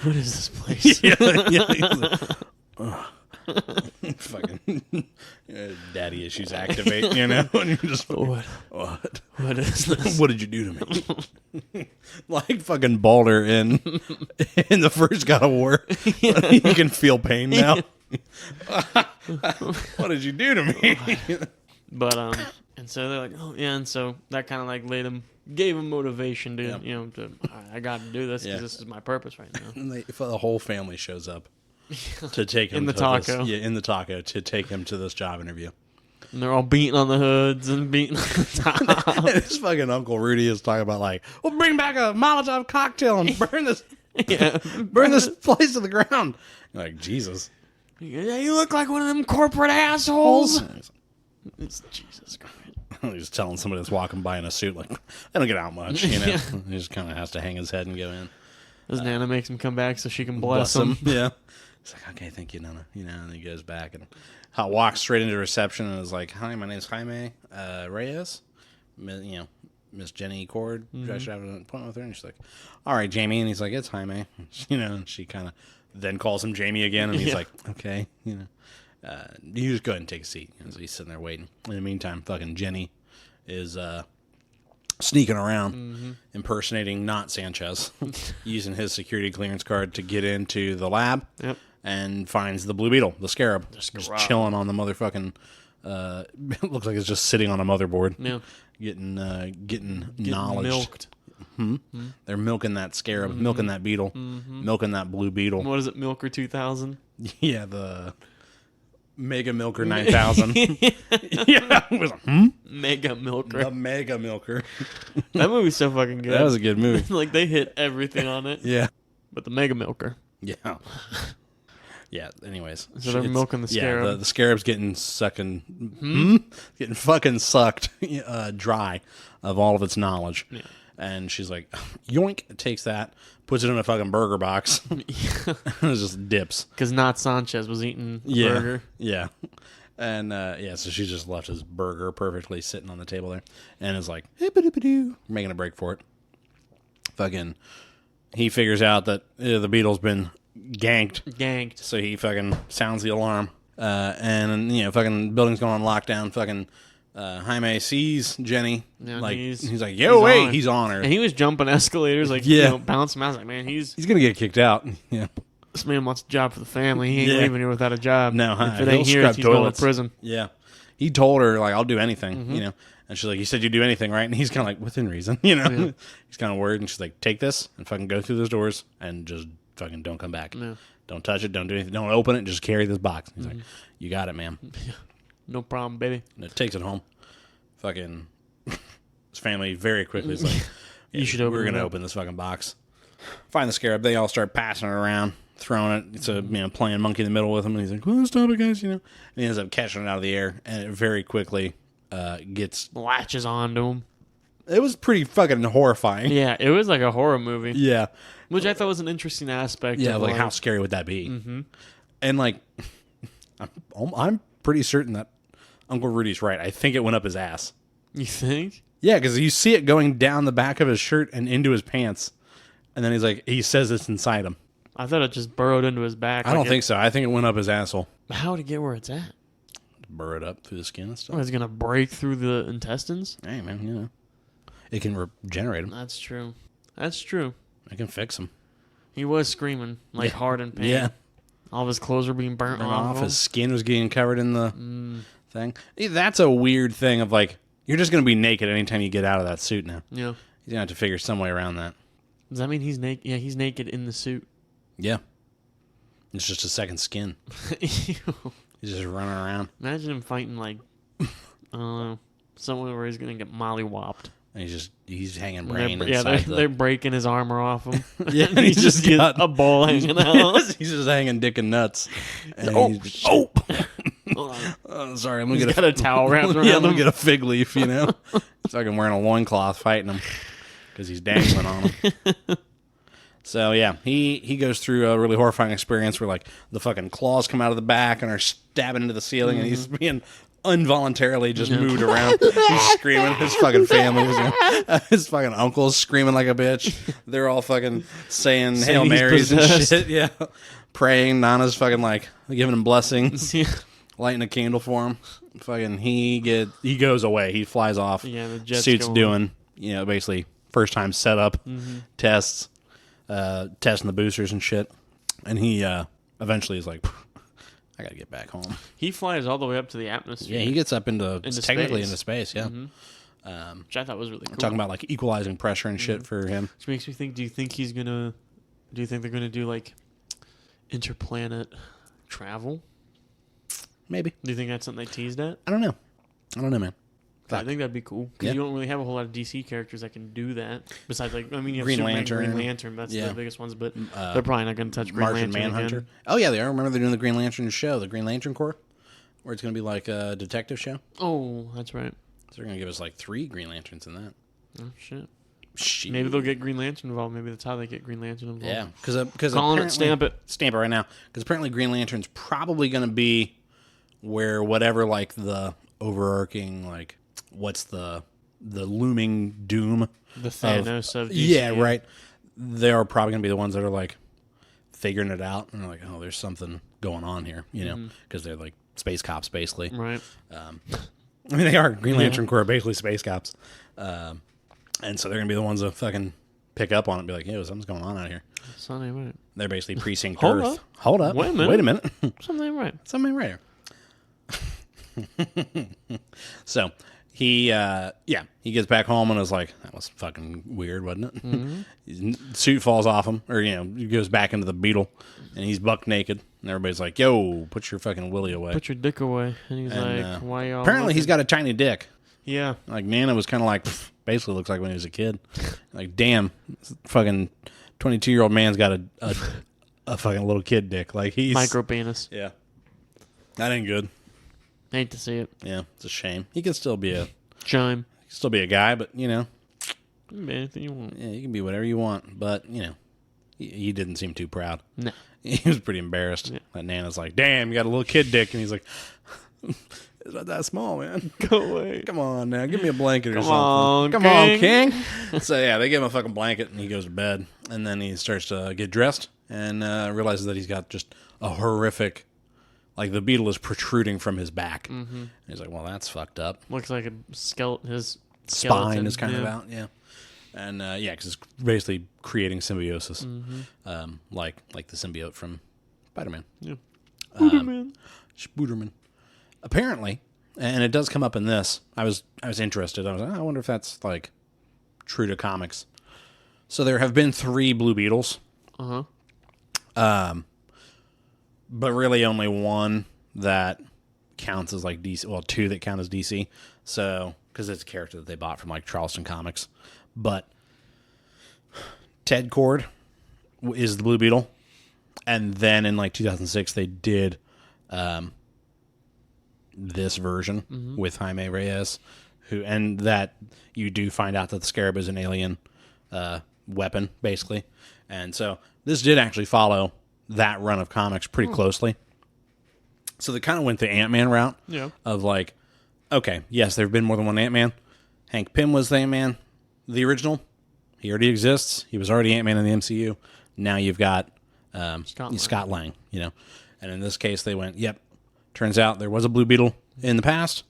What is this place? Yeah. Fucking daddy issues activate, you know? And you're just What? What is this? what did you do to me? Like fucking Balder in the first God of War. You can feel pain now. What did you do to me? But and so they're like, oh yeah, and so that kind of like gave him motivation to Yep. I got to do this because Yeah. this is my purpose right now. And the whole family shows up to take him In the to taco. in the taco to take him to this job interview. And they're all beating on the hoods and beating on the top. And his fucking Uncle Rudy is talking about like, we'll bring back a Molotov cocktail and burn this place to the ground. You're like, Jesus. Yeah, you look like one of them corporate assholes. It's Jesus Christ. He's telling somebody that's walking by in a suit, like, I don't get out much, you know? Yeah. He just kind of has to hang his head and go in. His Nana makes him come back so she can bless him. Yeah. He's like, okay, thank you, Nana. You know, and he goes back and walks straight into reception and is like, hi, my name's Jaime Reyes. Miss Jenny Cord. I should have an appointment with her. And she's like, all right, Jamie. And he's like, it's Jaime. You know, and she kind of then calls him Jamie again. And he's like, okay, you know. You just go ahead and take a seat. And so he's sitting there waiting. In the meantime, fucking Jenny is sneaking around, impersonating not Sanchez, using his security clearance card to get into the lab, and finds the Blue Beetle, the Scarab, just chilling on the motherfucking. It looks like it's just sitting on a motherboard, getting knowledge. Milked. They're milking that Scarab, milking that Beetle, milking that Blue Beetle. What is it, Milker 2000? Yeah, the Mega Milker 9000. Yeah, it was Mega Milker. the Mega Milker. That movie's so fucking good. That was a good movie. Like, they hit everything on it. Yeah. But the Mega Milker. Yeah. Yeah, anyways. So they're milking the Scarab. Yeah, the Scarab's getting getting fucking sucked dry of all of its knowledge. Yeah. And she's like, yoink, takes that, puts it in a fucking burger box. It just dips. Because not Sanchez was eating burger. Yeah. And, so she just left his burger perfectly sitting on the table there. And is like, hip-a-dip-a-doo, making a break for it. Fucking, he figures out that the Beetle's been ganked. So he fucking sounds the alarm. And, fucking building's going on lockdown. Fucking Jaime sees Jenny. Yeah, like he's like, he's on her. And he was jumping escalators, like, bouncing. I was like, man, he's going to get kicked out. Yeah. This man wants a job for the family. He ain't leaving here without a job. No, if it ain't here, he's going to prison. Yeah. He told her, like, I'll do anything, you know. And she's like, you said you'd do anything, right? And he's kind of like, within reason, you know. Yeah. He's kind of worried. And she's like, take this and fucking go through those doors and just fucking don't come back. No. Don't touch it. Don't do anything. Don't open it. Just carry this box. He's like, you got it, ma'am. No problem, baby. And it takes it home. Fucking his family very quickly is like, we're going to open this fucking box. Find the Scarab. They all start passing it around, throwing it. It's playing monkey in the middle with him. And he's like, well, stop it, guys, you know. And he ends up catching it out of the air. And it very quickly latches onto him. It was pretty fucking horrifying. Yeah, it was like a horror movie. Yeah. Which I thought was an interesting aspect. Yeah, of like how scary would that be? Mm-hmm. And like, I'm pretty certain that Uncle Rudy's right. I think it went up his ass. You think? Yeah, because you see it going down the back of his shirt and into his pants. And then he says it's inside him. I thought it just burrowed into his back. I don't think so. I think it went up his asshole. How would it get where it's at? Burrowed up through the skin and stuff. Oh, it's going to break through the intestines? Hey, man, you know. It can regenerate him. That's true. That's true. It can fix him. He was screaming, like, hard in pain. Yeah. All of his clothes were being burnt off. His skin was getting covered in the thing. That's a weird thing of, like, you're just going to be naked anytime you get out of that suit now. Yeah. You're going to have to figure some way around that. Does that mean he's naked? Yeah, he's naked in the suit. Yeah. It's just a second skin. He's just running around. Imagine him fighting, like, I don't know, somewhere where he's going to get mollywopped. And he's hanging brain they're breaking his armor off him. Yeah, and he's just got a ball hanging out. He's just hanging dick and nuts. And sorry, I'm gonna get a towel wrapped around him. I'm gonna get a fig leaf, you know. He's fucking wearing a loincloth fighting him because he's dangling on him. So yeah, he goes through a really horrifying experience where like the fucking claws come out of the back and are stabbing into the ceiling, and he's being involuntarily just moved around. He's screaming. His fucking family was his fucking uncle's screaming like a bitch. They're all fucking saying Hail he's Marys and possessed. shit. Yeah, praying. Nana's fucking like giving him blessings, Yeah. lighting a candle for him. Fucking he goes away. He flies off. Yeah, the jet's Suit's going. doing basically first time setup tests, testing the boosters and shit, and he eventually is like, I gotta get back home. He flies all the way up to the atmosphere. Yeah, he gets up into technically space. into space. Yeah, Which I thought was really cool. talking about like equalizing pressure and shit for him. Which makes me think, do you think they're gonna do like interplanet travel? Maybe. Do you think that's something they teased at? I don't know, man. I think that'd be cool because Yeah. you don't really have a whole lot of DC characters that can do that. Besides, like, I mean, you have Green Superman, Lantern. Green Lantern. That's Yeah. the biggest ones, but they're probably not going to touch Green Martian Lantern Manhunter. again. Oh yeah, they are. Remember they're doing the Green Lantern show, the Green Lantern Corps, where it's gonna be like a detective show. Oh, that's right. So they're gonna give us like 3 Green Lanterns in that. Oh shit. Shit. Maybe they'll get Green Lantern involved. Maybe that's how they get Green Lantern involved. Yeah, because Calling it, stamp it. Stamp it right now. Because apparently Green Lantern's probably going to be where whatever like the overarching like what's the looming doom. The Thanos of DC. Yeah, right. They are probably going to be the ones that are like figuring it out and they're like, oh, there's something going on here, you know, because they're like space cops basically. Right. I mean, they are. Green Lantern Corps are basically space cops. And so they're going to be the ones that fucking pick up on it and be like, yo, something's going on out here. Something ain't right. They're basically precinct Hold Earth. up. Hold up. Wait a minute. Wait a minute. Something ain't right. Something right here. So he gets back home and is like, that was fucking weird, wasn't it? His suit falls off him, or he goes back into the Beetle, and he's buck naked, and everybody's like, yo, put your fucking willy away. Put your dick away. And he's And, like, why y'all apparently he's looking? got a tiny dick. Yeah. Like Nana was kind of like, basically looks like when he was a kid. Like, damn, this fucking 22-year-old man's got a fucking little kid dick. Like he's Micro penis. Yeah, that ain't good. Hate to see it. Yeah, it's a shame. He could still be Chime. guy, but Be anything you want. yeah, you can be whatever you want. But he didn't seem too proud. No. He was pretty embarrassed. Yeah. That Nana's like, damn, you got a little kid dick, and he's like, it's not that small, man. Go away. Come on now, give me a blanket or Come something. on, Come on, King. So yeah, they give him a fucking blanket, and he goes to bed, and then he starts to get dressed, and realizes that he's got just a horrific, like the Beetle is protruding from his back. Mm-hmm. He's like, well, that's fucked up. Looks like a skeleton. His Spine skeleton, is kind of out, yeah. And because it's basically creating symbiosis, like the symbiote from Spider-Man. Yeah. Spider-Man. Spooderman. Apparently, and it does come up in this. I was interested. I was like, I wonder if that's like true to comics. So there have been 3 Blue Beetles. But really only one that counts as like DC. Well, 2 that count as DC. So because it's a character that they bought from like Charleston Comics. But Ted Kord is the Blue Beetle, and then in like 2006 they did this version with Jaime Reyes, and that you do find out that the Scarab is an alien weapon, basically. And so this did actually follow that run of comics pretty closely. So they kind of went the Ant-Man route of like, okay, yes, there have been more than one Ant-Man. Hank Pym was the Ant-Man, the original. He already exists. He was already Ant-Man in the MCU. Now you've got Scott Lang, And in this case, they went, yep, turns out there was a Blue Beetle in the past.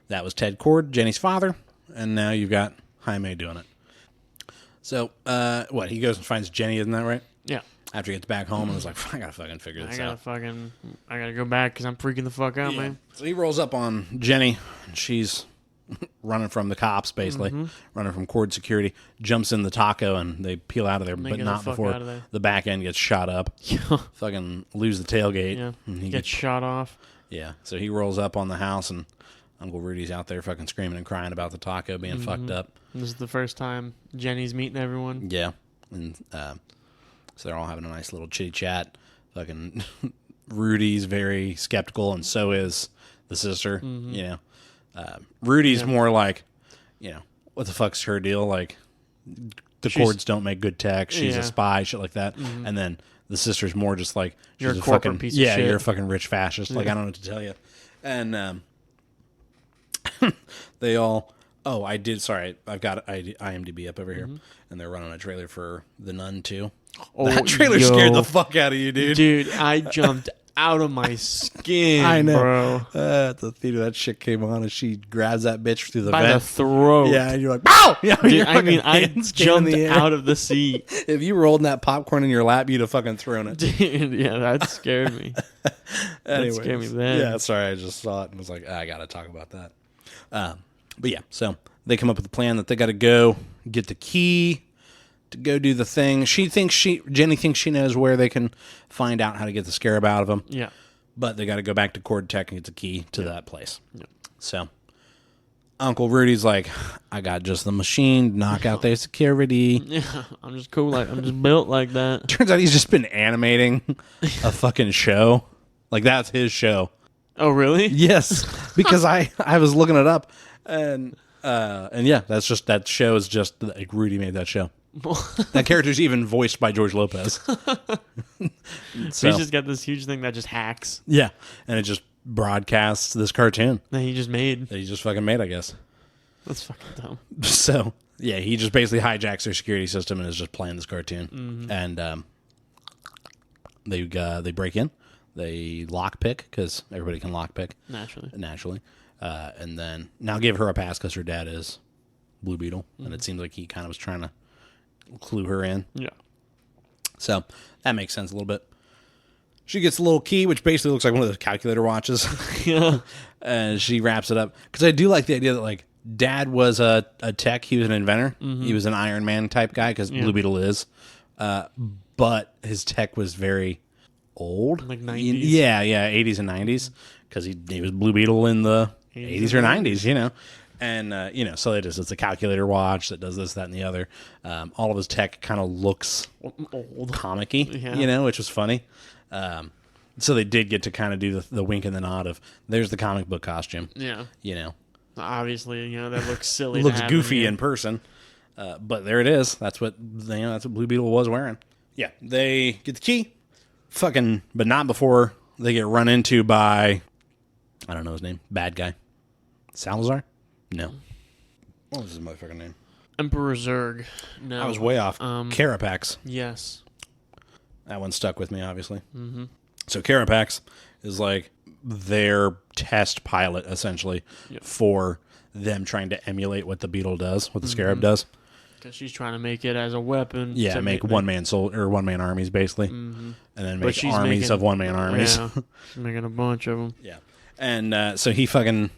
That was Ted Kord, Jenny's father. And now you've got Jaime doing it. So, he goes and finds Jenny, isn't that right? Yeah. After he gets back home and was like, I gotta fucking figure this out. I gotta go back because I'm freaking the fuck out, man. So he rolls up on Jenny, and she's running from the cops, basically, running from Kord security, jumps in the taco, and they peel out of there, but get not the fuck before out of there. the back end gets shot up. Fucking lose the tailgate. Yeah. And he Gets shot off. Yeah, so he rolls up on the house, and Uncle Rudy's out there fucking screaming and crying about the taco being fucked up. This is the first time Jenny's meeting everyone. Yeah, and so they're all having a nice little chitty chat. Fucking Rudy's very skeptical, and so is the sister. Rudy's more like, what the fuck's her deal? Like, the Kords don't make good tech. She's a spy, shit like that. And then the sister's more just like, You're she's a corporate fucking piece of shit. you're a fucking rich fascist. Like, I don't know what to tell you. And they all. Oh, I did. Sorry, I've got IMDb up over here, and they're running a trailer for The Nun too. Oh, That trailer scared the fuck out of you, dude. Dude, I jumped out of my skin, I know. bro. At the theater, that shit came on, and she grabs that bitch through the By vent. the throat. Yeah, and you're like, "Pow!" Yeah, Dude, I mean, I jumped out of the seat. If you rolled that popcorn in your lap, you'd have fucking thrown it. Dude, yeah, that scared me. That scared me then. Yeah, sorry, I just saw it and was like, I gotta talk about that. But yeah, so they come up with a plan that they got to go get the key to go do the thing. Jenny thinks she knows where they can find out how to get the scarab out of him. Yeah. But they got to go back to Cord Tech and get the key to that place. Yeah. So Uncle Rudy's like, I got just the machine to knock out their security. Yeah, I'm just cool. I'm just built like that. Turns out he's just been animating a fucking show. Like, that's his show. Oh, really? Yes, because I was looking it up, and yeah, that show is just like Rudy made that show. That character's even voiced by George Lopez. So he's just got this huge thing that just hacks. Yeah, and it just broadcasts this cartoon that he just made. That he just fucking made, I guess. That's fucking dumb. So yeah, he just basically hijacks their security system and is just playing this cartoon. And they break in. They lockpick, because everybody can lockpick. Naturally. And then, now give her a pass because her dad is Blue Beetle. And it seems like he kind of was trying to clue her in. Yeah. So, that makes sense a little bit. She gets a little key, which basically looks like one of those calculator watches. Yeah. And she wraps it up. Because I do like the idea that, like, Dad was a tech. He was an inventor. He was an Iron Man type guy, because Blue Beetle is. But his tech was very old. Like 90s? Yeah, 80s and 90s. Because he was Blue Beetle in the 80s or 90s, you know. And, so it's a calculator watch that does this, that, and the other. All of his tech kind of looks old, comic-y, which was funny. So they did get to kind of do the wink and the nod of, there's the comic book costume. Yeah. Obviously, that looks silly. It looks goofy in person. But there it is. That's what Blue Beetle was wearing. Yeah, they get the key. But not before they get run into by, I don't know his name, bad guy. Salazar? No. What was his motherfucking name? Emperor Zurg. No. I was way off. Carapax. Yes. That one stuck with me, obviously. Mm-hmm. So Carapax is like their test pilot, essentially, for them trying to emulate what the Beetle does, what the Scarab does. Because she's trying to make it as a weapon. Yeah, make one-man armies, basically. And then make armies of one-man armies. Yeah, she's making a bunch of them. Yeah. And so he fucking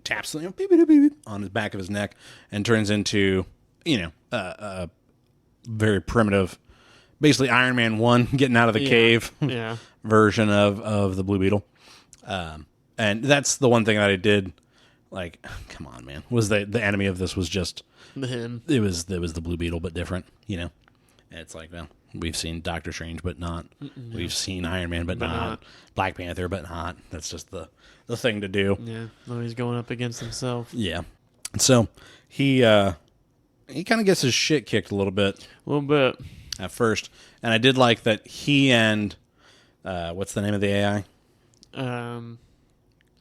taps beep, beep, beep, beep, on his back of his neck and turns into, a very primitive, basically Iron Man 1 getting out of the cave version of the Blue Beetle. And that's the one thing that I did, like, come on, man, was the enemy of this was just him. It was the Blue Beetle, but different, And it's like, well, we've seen Doctor Strange, but not. We've seen Iron Man, but not. Black Panther, but not. That's just the thing to do. Yeah, no, he's going up against himself. Yeah. So he kind of gets his shit kicked a little bit. A little bit. At first. And I did like that he and, what's the name of the AI?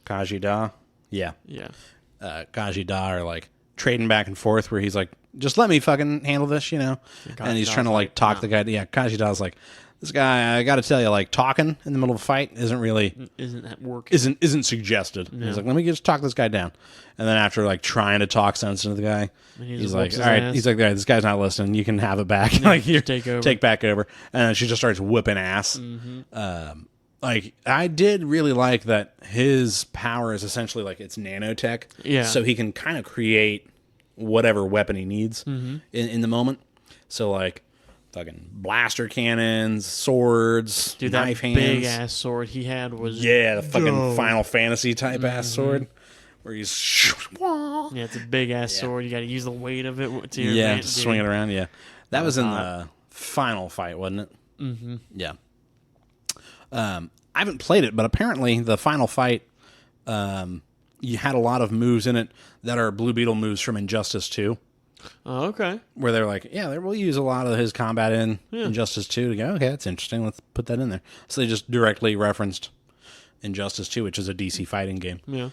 Kajida? Yeah. Yeah. Kajida are like trading back and forth where he's like, just let me fucking handle this, And he's trying to like talk the guy. Yeah, Kajida's like, this guy, I got to tell you, like talking in the middle of a fight isn't that work? Isn't suggested. No. He's like, let me just talk this guy down. And then after like trying to talk sense into the guy, he's like, all right, he's like, this guy's not listening. You can have it back. Like, here, take back over. And then she just starts whipping ass. Like, I did really like that his power is essentially like it's nanotech. Yeah. So he can kind of create whatever weapon he needs in the moment. So like fucking blaster cannons, swords, knife hands. Big ass sword he had was the fucking Final Fantasy type ass sword where he's it's a big ass sword. You got to use the weight of it to your just swing it around. Yeah, that was in the final fight, wasn't it? Mm-hmm. Yeah. I haven't played it, but apparently the final fight, you had a lot of moves in it that are Blue Beetle moves from Injustice 2. Oh, okay. Where they're like, we'll use a lot of his combat in Injustice 2 to go, okay, that's interesting, let's put that in there. So they just directly referenced Injustice 2, which is a DC fighting game. Yeah.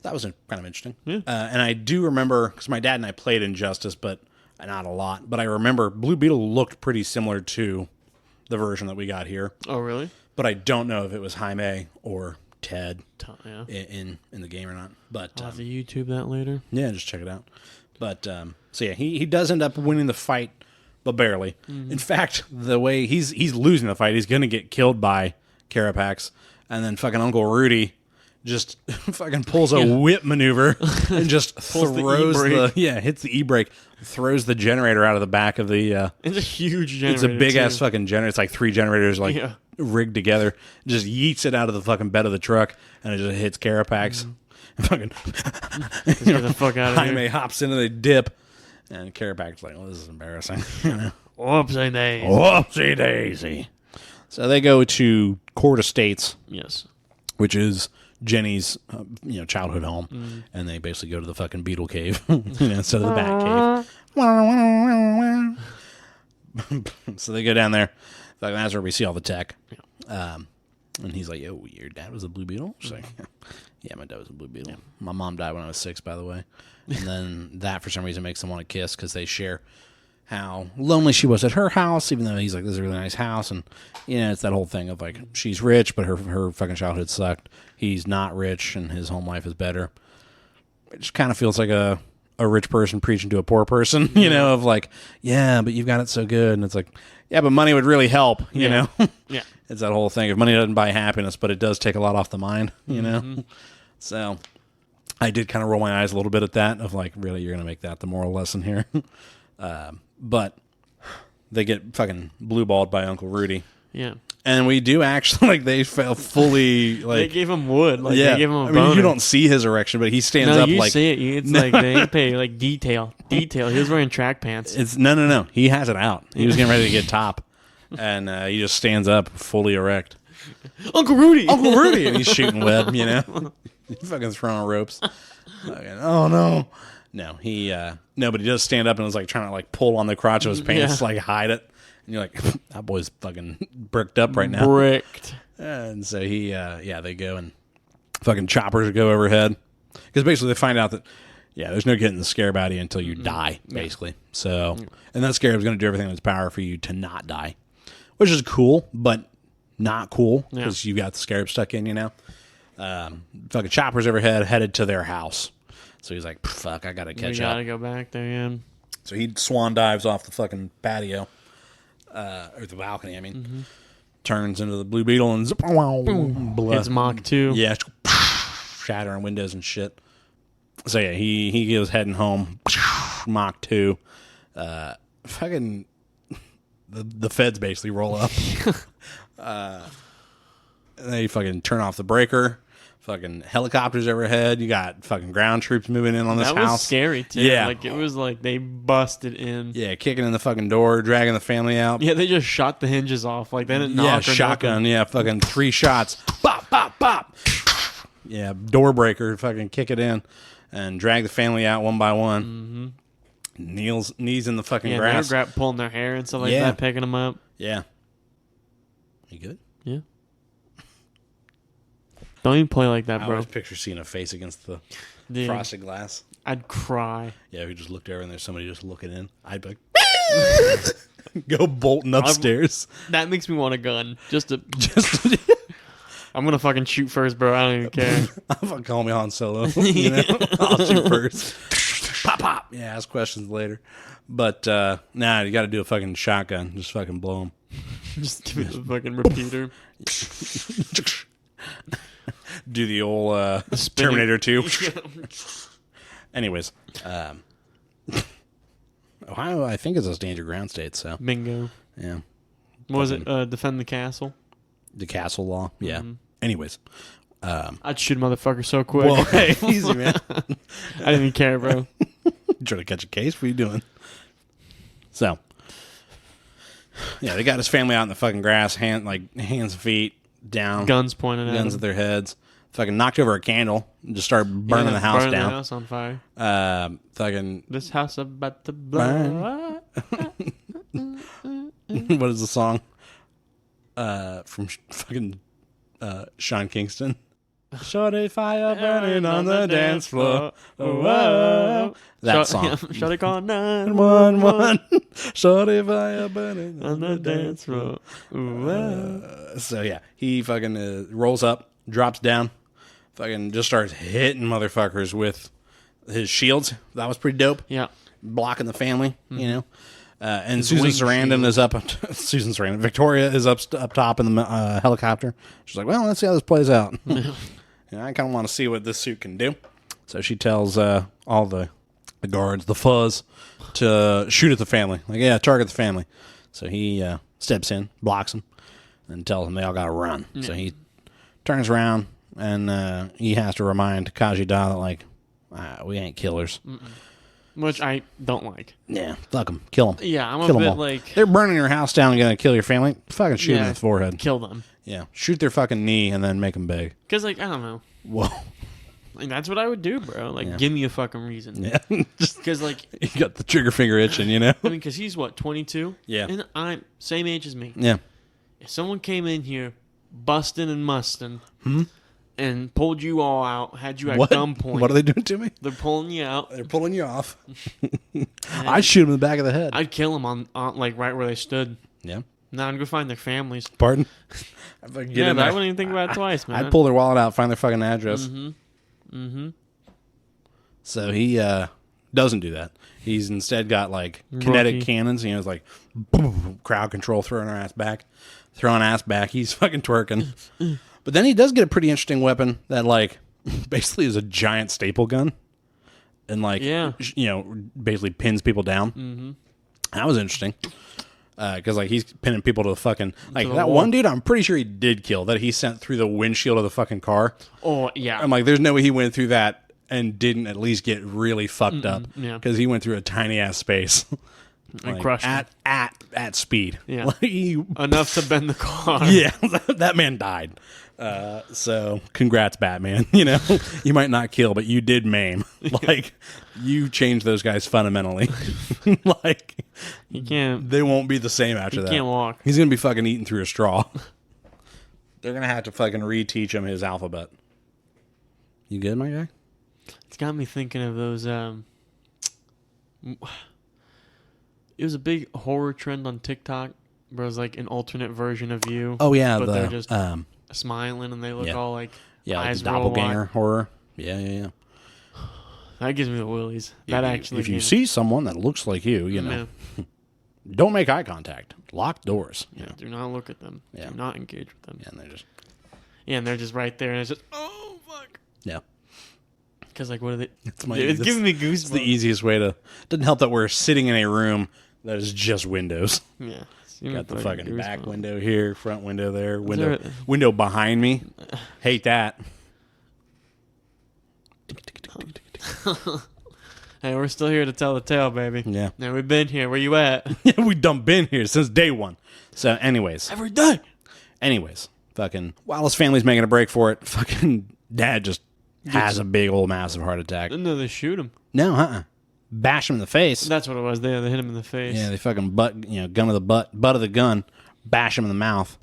Thought that was kind of interesting. Yeah. And I do remember, because my dad and I played Injustice, but not a lot. But I remember Blue Beetle looked pretty similar to the version that we got here. Oh, really? But I don't know if it was Jaime or Ted Yeah. in the game or not. But I'll have to YouTube that later. yeah, just check it out. But so yeah, he does end up winning the fight, but barely. Mm-hmm. In fact, the way he's losing the fight, he's going to get killed by Carapax, and then fucking Uncle Rudy just fucking pulls a whip maneuver and just throws hits the e-brake, throws the generator out of the back of the. It's a huge generator. It's a big ass fucking generator. It's like 3 generators rigged together. Just yeets it out of the fucking bed of the truck, and it just hits Carapax. Fucking get the fuck out of Jaime here. hops into the dip, and Carapax's like, "Well, this is embarrassing." Whoopsie daisy. Whoopsie daisy. So they go to Court Estates, Yes. which is Jenny's, childhood home, and they basically go to the fucking Beetle cave instead of the Bat cave. So they go down there. That's where we see all the tech. And he's like, "Yo, your dad was a Blue Beetle?" She's like, "Yeah, my dad was a Blue Beetle. Yeah. My mom died when I was 6, by the way." And then that, for some reason, makes them want to kiss because they share how lonely she was at her house, even though he's like, "This is a really nice house." And, it's that whole thing of like, she's rich, but her fucking childhood sucked. He's not rich, and his home life is better. It just kind of feels like a rich person preaching to a poor person, of like, "Yeah, but you've got it so good." And it's like, yeah, but money would really help, you know? Yeah. It's that whole thing. If money doesn't buy happiness, but it does take a lot off the mind, you know? So I did kind of roll my eyes a little bit at that of like, really, you're going to make that the moral lesson here? But they get fucking blue-balled by Uncle Rudy. Yeah. And we do actually, like, they felt fully, like... They gave him wood. Like, they gave him a boner. You don't see his erection, but he stands up you like... see it. It's like, they pay, like, detail. He was wearing track pants. It's No. He has it out. He was getting ready to get top. And he just stands up, fully erect. Uncle Rudy! And he's shooting web, He's fucking throwing ropes. Oh, no. No, but he does stand up and was, like, trying to, like, pull on the crotch of his pants to, like, hide it. And you're like, that boy's fucking bricked up right now. Bricked. And so they go and fucking choppers go overhead. Because basically they find out that, there's no getting the scarab out of you until you die, basically. So, and that scarab's going to do everything in its power for you to not die. Which is cool, but not cool. Because you got the scarab stuck in you now. Fucking choppers overhead, headed to their house. So he's like, fuck, I got to catch up. We got to go back there, yeah. So he swan dives off the fucking patio. Or the balcony, I mean. Turns into the Blue Beetle and zip, It's Mach 2. Yeah, shattering windows and shit. So yeah, he goes heading home. Mach 2. Fucking the feds basically roll up. They fucking turn off the breaker. Fucking helicopters overhead. You got fucking ground troops moving in on this house. That was scary, too. Yeah. Like, it was like they busted in. Yeah, kicking in the fucking door, dragging the family out. Yeah, they just shot the hinges off. Like, they didn't knock or shotgun. Yeah, fucking 3 shots. Bop, bop, bop. Yeah, door breaker. Fucking kick it in and drag the family out one by one. Knees in the fucking grass. They were pulling their hair and stuff like that, picking them up. Yeah. You good? Yeah. Don't even play like that, I bro. always picture seeing a face against the frosted glass. I'd cry. Yeah, we just looked over and there's somebody just looking in. I'd be like, go bolting upstairs. That makes me want a gun. Just I'm gonna fucking shoot first, bro. I don't even care. I'll call me Han Solo. I'll shoot first. Pop, pop. Yeah, ask questions later. But nah, you got to do a fucking shotgun. Just fucking blow them. Just give it a fucking repeater. Do the old Terminator 2. Anyways, Ohio, I think, is a danger ground state. So bingo. Yeah. What was it? Defend the castle. The castle law. Yeah. Anyways, I'd shoot a motherfucker so quick. Whoa, hey, easy, man. I didn't even care, bro. Trying to catch a case? What are you doing? So, yeah, they got his family out in the fucking grass, hands and feet down, guns pointed guns at their heads. Fucking knocked over a candle and just started burning the house down. The house on fire. Fucking this house about to blow. What is the song? From fucking Sean Kingston. Shorty fire burning on the dance floor. Whoa. That song. Shorty call 911. Shorty fire burning on the dance floor. So yeah, he fucking rolls up, drops down, fucking just starts hitting motherfuckers with his shields. That was pretty dope. Yeah. Blocking the family, you know. And Susan Sarandon is up. Susan Sarandon. Victoria is up top in the helicopter. She's like, well, let's see how this plays out. I kind of want to see what this suit can do. So she tells all the guards, the fuzz, to shoot at the family. Like, yeah, target the family. So he steps in, blocks them, and tells them they all got to run. Yeah. So he turns around, and he has to remind Kaji Da that, like, we ain't killers. Which I don't like. Yeah, fuck them. Kill them. Yeah, I'm kill a bit all. like... They're burning your house down and going to kill your family. Fucking shoot them in the forehead. Kill them. Yeah, shoot their fucking knee and then make them beg. Because, like, I don't know. Whoa. Like, that's what I would do, bro. Like, give me a fucking reason. Yeah. Just because, like... You got the trigger finger itching, you know? I mean, because he's, what, 22? Yeah. And I'm same age as me. Yeah. If someone came in here busting and musting and pulled you all out, had you at gunpoint... What are they doing to me? They're pulling you out. They're pulling you off. I'd shoot them in the back of the head. I'd kill them on like, right where they stood. Yeah. Now I'd go find their families. Pardon? But I wouldn't even think about it twice, man. I'd pull their wallet out, find their fucking address. So he doesn't do that. He's instead got, like, kinetic cannons. You know, it's like, boom, crowd control, throwing ass back. He's fucking twerking. But then he does get a pretty interesting weapon that, like, basically is a giant staple gun. And, like, you know, basically pins people down. That was interesting. Because, like, he's pinning people to the fucking... Like, that one dude, I'm pretty sure he did kill, that he sent through the windshield of the fucking car. Oh, yeah. I'm like, there's no way he went through that and didn't at least get really fucked up. Yeah. Because he went through a tiny-ass space. Like, crushed him. At speed. Yeah. Like, enough to bend the car. Yeah, that man died. So, congrats, Batman. You know, you might not kill, but you did maim. Like, you changed those guys fundamentally. Like, he can't. They won't be the same after that. He can't walk. He's gonna be fucking eating through a straw. They're gonna have to fucking reteach him his alphabet. You good, my guy? It's got me thinking of those. It was a big horror trend on TikTok where it was like an alternate version of you. Oh yeah, but they're just smiling and they look all like eyes like doppelganger horror. Yeah. That gives me the willies. That actually. If you see someone that looks like you know, don't make eye contact. Lock doors. Yeah, do not look at them. Yeah. Do not engage with them. Yeah, and they're just. Yeah, and they're just right there, and it's just fuck. Yeah. Because like, what are they? It's giving me goosebumps. It's the easiest way to. Doesn't help that we're sitting in a room that is just windows. Yeah. Got the fucking back window here, front window there, window behind me. Hate that. Hey, we're still here to tell the tale, baby. Yeah. Now we've been here. Where you at? Yeah, we done been here since day one. So, anyways. Every day. Anyways, fucking, while his family's making a break for it, fucking dad just has a big old massive heart attack. No, they shoot him. No, bash him in the face. That's what it was. They hit him in the face. Yeah, they fucking gun to the butt of the gun, bash him in the mouth,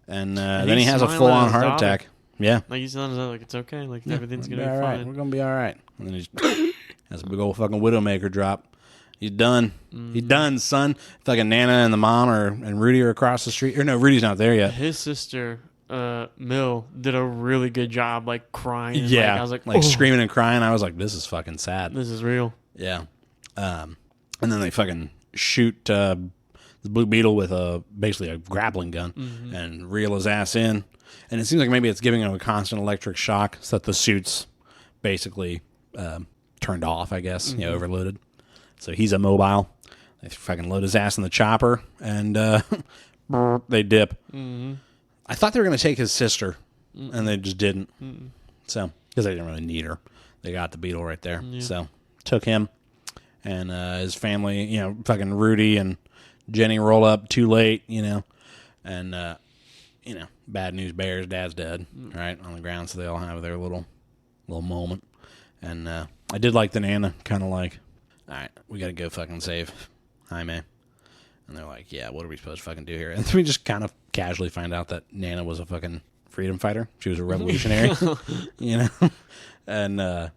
and then he has a full on heart attack. Yeah, like he's like it's okay, like everything's gonna be fine. Right. We're gonna be all right. And then he just has a big old fucking widowmaker drop. He's done. He's done, son. Fucking Nana and the mom and Rudy are across the street. Or no, Rudy's not there yet. His sister. Mill did a really good job, like crying. Yeah, like, I was like screaming and crying. I was like, "This is fucking sad. This is real." Yeah. And then they fucking shoot the Blue Beetle with basically a grappling gun and reel his ass in. And it seems like maybe it's giving him a constant electric shock, so that the suit's basically turned off. I guess overloaded. So he's immobile. They fucking load his ass in the chopper and they dip. I thought they were going to take his sister, and they just didn't. So, because they didn't really need her. They got the Beetle right there. Yeah. So, took him and his family, you know, fucking Rudy and Jenny roll up too late, you know. And, you know, bad news bears, dad's dead, right, on the ground. So, they all have their little moment. And I did like the Nana, kind of like, all right, we got to go fucking save Jaime. And they're like, yeah, what are we supposed to fucking do here? And we just kind of casually find out that Nana was a fucking freedom fighter. She was a revolutionary, you know? And,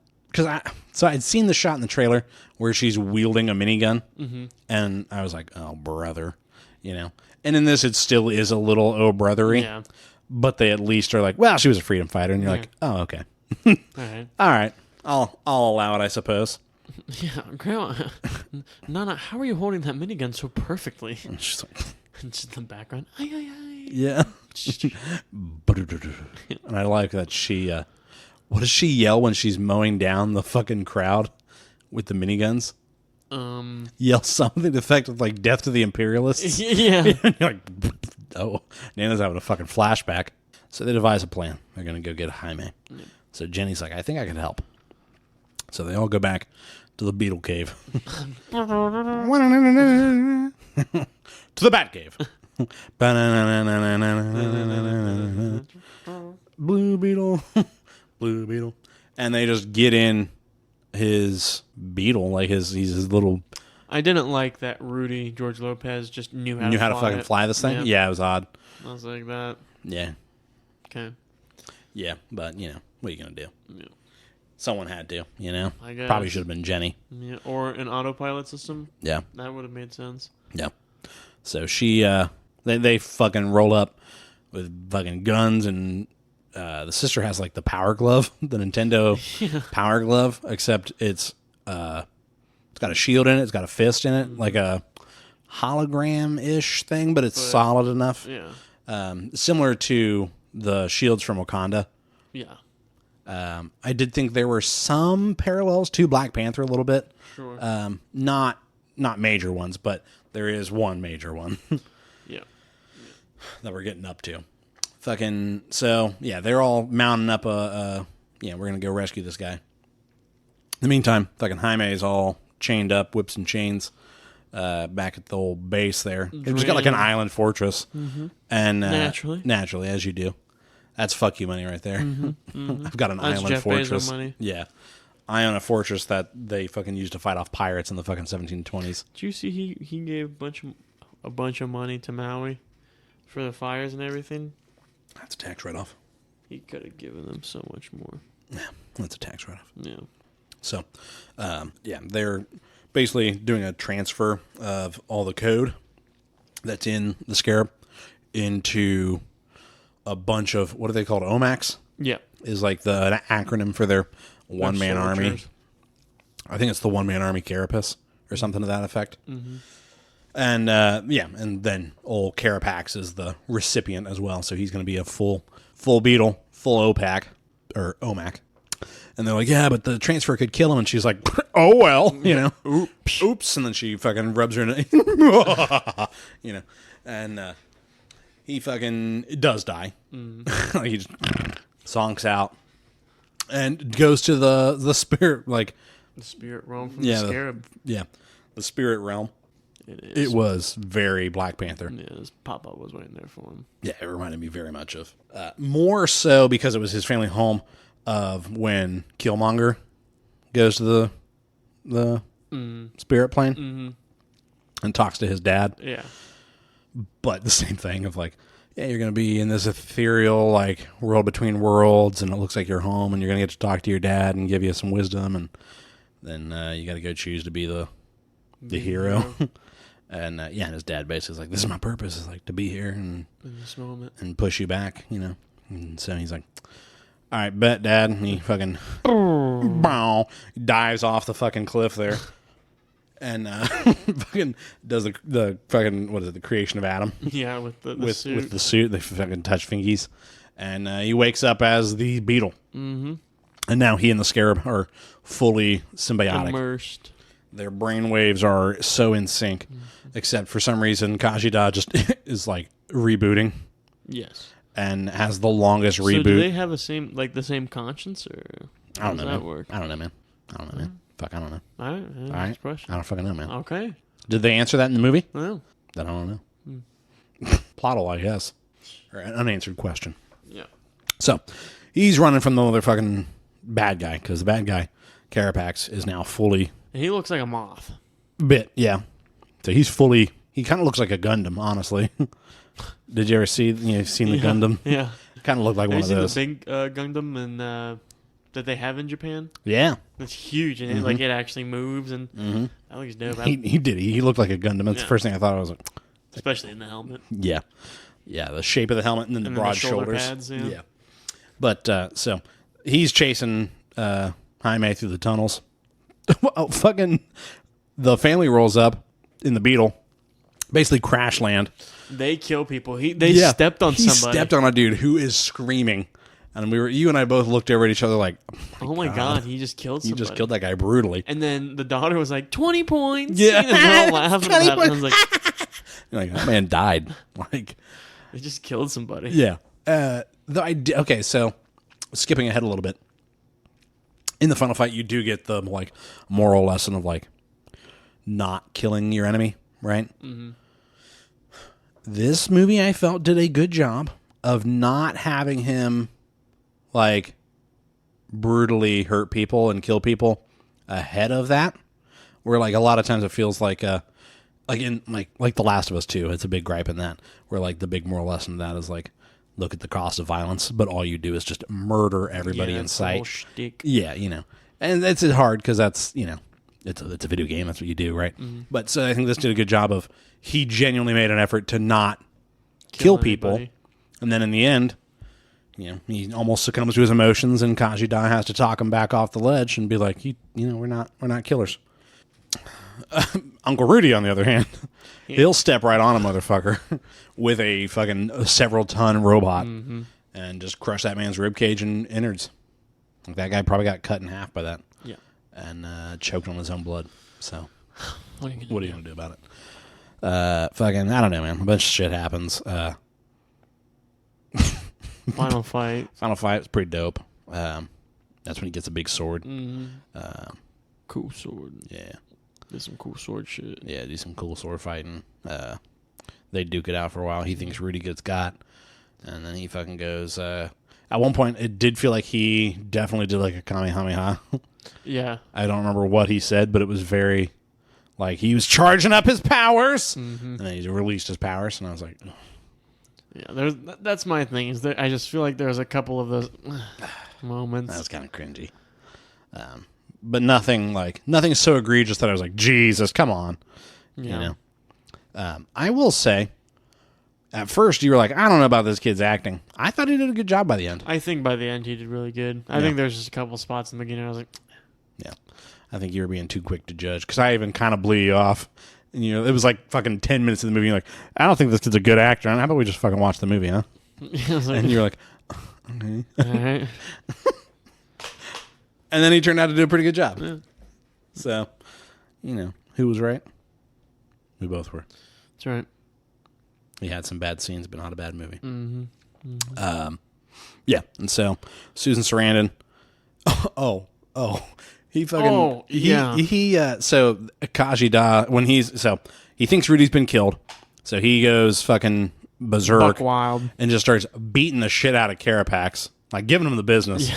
so I'd seen the shot in the trailer where she's wielding a minigun, and I was like, oh, brother, you know? And in this, it still is a little oh, brothery, but they at least are like, well, she was a freedom fighter, and you're like, oh, okay. All right. All right. I'll allow it, I suppose. Yeah, Grandma. Nana, how are you holding that minigun so perfectly? And she's like, Just in the background. Ay, ay, ay. yeah. And I like that she, what does she yell when she's mowing down the fucking crowd with the miniguns? Yell something to the effect of like death to the imperialists. Yeah. You're like, oh, Nana's having a fucking flashback. So they devise a plan. They're going to go get Jaime. So Jenny's like, I think I can help. So they all go back to the Beetle cave. To the Bat cave. Blue Beetle. Blue Beetle. And they just get in his Beetle, like he's his little... I didn't like that Rudy, George Lopez, just knew how to fucking fly this thing? Yeah, it was odd. I was like that. Yeah. Okay. Yeah, but, you know, what are you going to do? Yeah. Someone had to, you know? I guess. Probably should have been Jenny. Yeah, or an autopilot system. Yeah. That would have made sense. Yeah. So she, they fucking roll up with fucking guns, and the sister has like the power glove, the Nintendo power glove, except it's got a shield in it, it's got a fist in it, like a hologram-ish thing, but it's solid enough. Yeah. Similar to the shields from Wakanda. Yeah. I did think there were some parallels to Black Panther a little bit. Sure. Not major ones, but there is one major one. Yeah. That we're getting up to. Fucking, so, yeah, they're all mounting up we're going to go rescue this guy. In the meantime, fucking Jaime is all chained up, whips and chains, back at the old base there. They've just got like an island fortress. Mm-hmm. And naturally, as you do. That's fuck you money right there. Mm-hmm. Mm-hmm. I've got an island Jeff fortress. Bezos money. Yeah. I own a fortress that they fucking used to fight off pirates in the fucking 1720s. Did you see he gave a bunch of money to Maui for the fires and everything? That's a tax write-off. He could have given them so much more. Yeah, that's a tax write-off. Yeah. So, they're basically doing a transfer of all the code that's in the Scarab into a bunch of, what are they called, OMACs? Yeah. Is like the acronym for their one-man army. I think it's the one-man army Carapace or something to that effect. Mm-hmm. And, and then old Carapax is the recipient as well. So he's going to be a full Beetle, full OPAC, or OMAC. And they're like, yeah, but the transfer could kill him. And she's like, oh, well, you know. Oops. And then she fucking rubs her nose. You know. And he fucking does die. Like he just zonks out. And goes to the spirit, like... The spirit realm from the Scarab. The spirit realm. It is. It was very Black Panther. Yeah, his pop-up was waiting there for him. Yeah, it reminded me very much of. More so because it was his family home of when Killmonger goes to the spirit plane and talks to his dad. Yeah. But the same thing of like, yeah, you're going to be in this ethereal like world between worlds, and it looks like you're home, and you're going to get to talk to your dad and give you some wisdom, and then you got to go choose to be the hero. And and his dad basically is like, this is my purpose, is like to be here and in this moment and push you back, you know. And so he's like, all right, bet, Dad. And he fucking dives off the fucking cliff there. And fucking does the fucking, what is it, the creation of Adam? Yeah, with the suit. With the suit, they fucking touch fingies. And he wakes up as the Beetle. Mm-hmm. And now he and the Scarab are fully symbiotic. Immersed. Their brain waves are so in sync. Except for some reason, Kajida just is like rebooting. Yes. And has the longest reboot. So do they have the same conscience, or how does that work? I don't know, man. Fuck, I don't know. All right. I don't fucking know, man. Okay. Did they answer that in the movie? No. Then I don't know. Plot-hole, I guess. Or an unanswered question. Yeah. So, he's running from the motherfucking bad guy, because the bad guy, Carapax, is now fully... And he looks like a moth. Yeah. So he's fully... He kind of looks like a Gundam, honestly. Did you ever see... seen the Gundam? Yeah. Kind of looked like Have one you of seen those. the big Gundam that they have in Japan? Yeah. It's huge, and it actually moves, and that looks dope. He did. He looked like a Gundam. That's the first thing I thought. I was like, especially in the helmet. yeah. Yeah, the shape of the helmet and then the broad shoulder shoulders. pads, yeah. But, so, he's chasing Jaime through the tunnels. Oh, fucking, the family rolls up in the Beetle. Basically crash land. They kill people. They stepped on somebody. He stepped on a dude who is screaming. And you and I both looked over at each other like, oh my God, he just killed somebody. You just killed that guy brutally. And then the daughter was like, 20 points. Yeah. And they're all laughing about it. I was like, you're like, that man died. Like, they just killed somebody. Yeah. Okay, so skipping ahead a little bit. In the final fight, you do get the like moral lesson of like not killing your enemy, right? Mm-hmm. This movie, I felt, did a good job of not having him like brutally hurt people and kill people ahead of that. Where like a lot of times it feels like in like The Last of Us 2, it's a big gripe in that. Where like the big moral lesson of that is like, look at the cost of violence, but all you do is just murder everybody in sight. Yeah, you know, and it's hard because that's, you know, it's a video game. That's what you do, right? Mm-hmm. But so I think this did a good job of he genuinely made an effort to not kill people, and then in the end, you know, he almost succumbs to his emotions, and Kajida has to talk him back off the ledge and be like, you know, we're not killers. Uncle Rudy, on the other hand, he'll step right on a motherfucker with a fucking several-ton robot and just crush that man's ribcage and innards. Like, that guy probably got cut in half by that. Yeah. And choked on his own blood. So, what are you going to do about it? Fucking, I don't know, man. A bunch of shit happens. Final fight. Final fight was pretty dope. That's when he gets a big sword. Cool sword. Yeah. Did some cool sword shit. Yeah, do some cool sword fighting. They duke it out for a while. He thinks Rudy gets got. And then he fucking goes... at one point, it did feel like he definitely did like a Kamehameha. Yeah. I don't remember what he said, but it was very... Like, he was charging up his powers! And then he released his powers, and I was like... Ugh. Yeah, that's my thing. Is I just feel like there's a couple of those moments. That was kind of cringy. But nothing so egregious that I was like, Jesus, come on. Yeah. You know? I will say, at first you were like, I don't know about this kid's acting. I thought he did a good job by the end. I think by the end he did really good. I think there's just a couple spots in the beginning I was like... Yeah. I think you were being too quick to judge, because I even kind of blew you off. And, you know, it was like fucking 10 minutes of the movie. You're like, I don't think this kid's a good actor. How about we just fucking watch the movie, huh? And you're like, okay. All right. And then he turned out to do a pretty good job. Yeah. So, you know, who was right? We both were. That's right. He had some bad scenes, but not a bad movie. Mm-hmm. Yeah, and so Susan Sarandon. He fucking. Oh, yeah. So Kajida, he thinks Rudy's been killed, so he goes fucking berserk, Buck wild, and just starts beating the shit out of Carapax, like giving him the business. Yeah.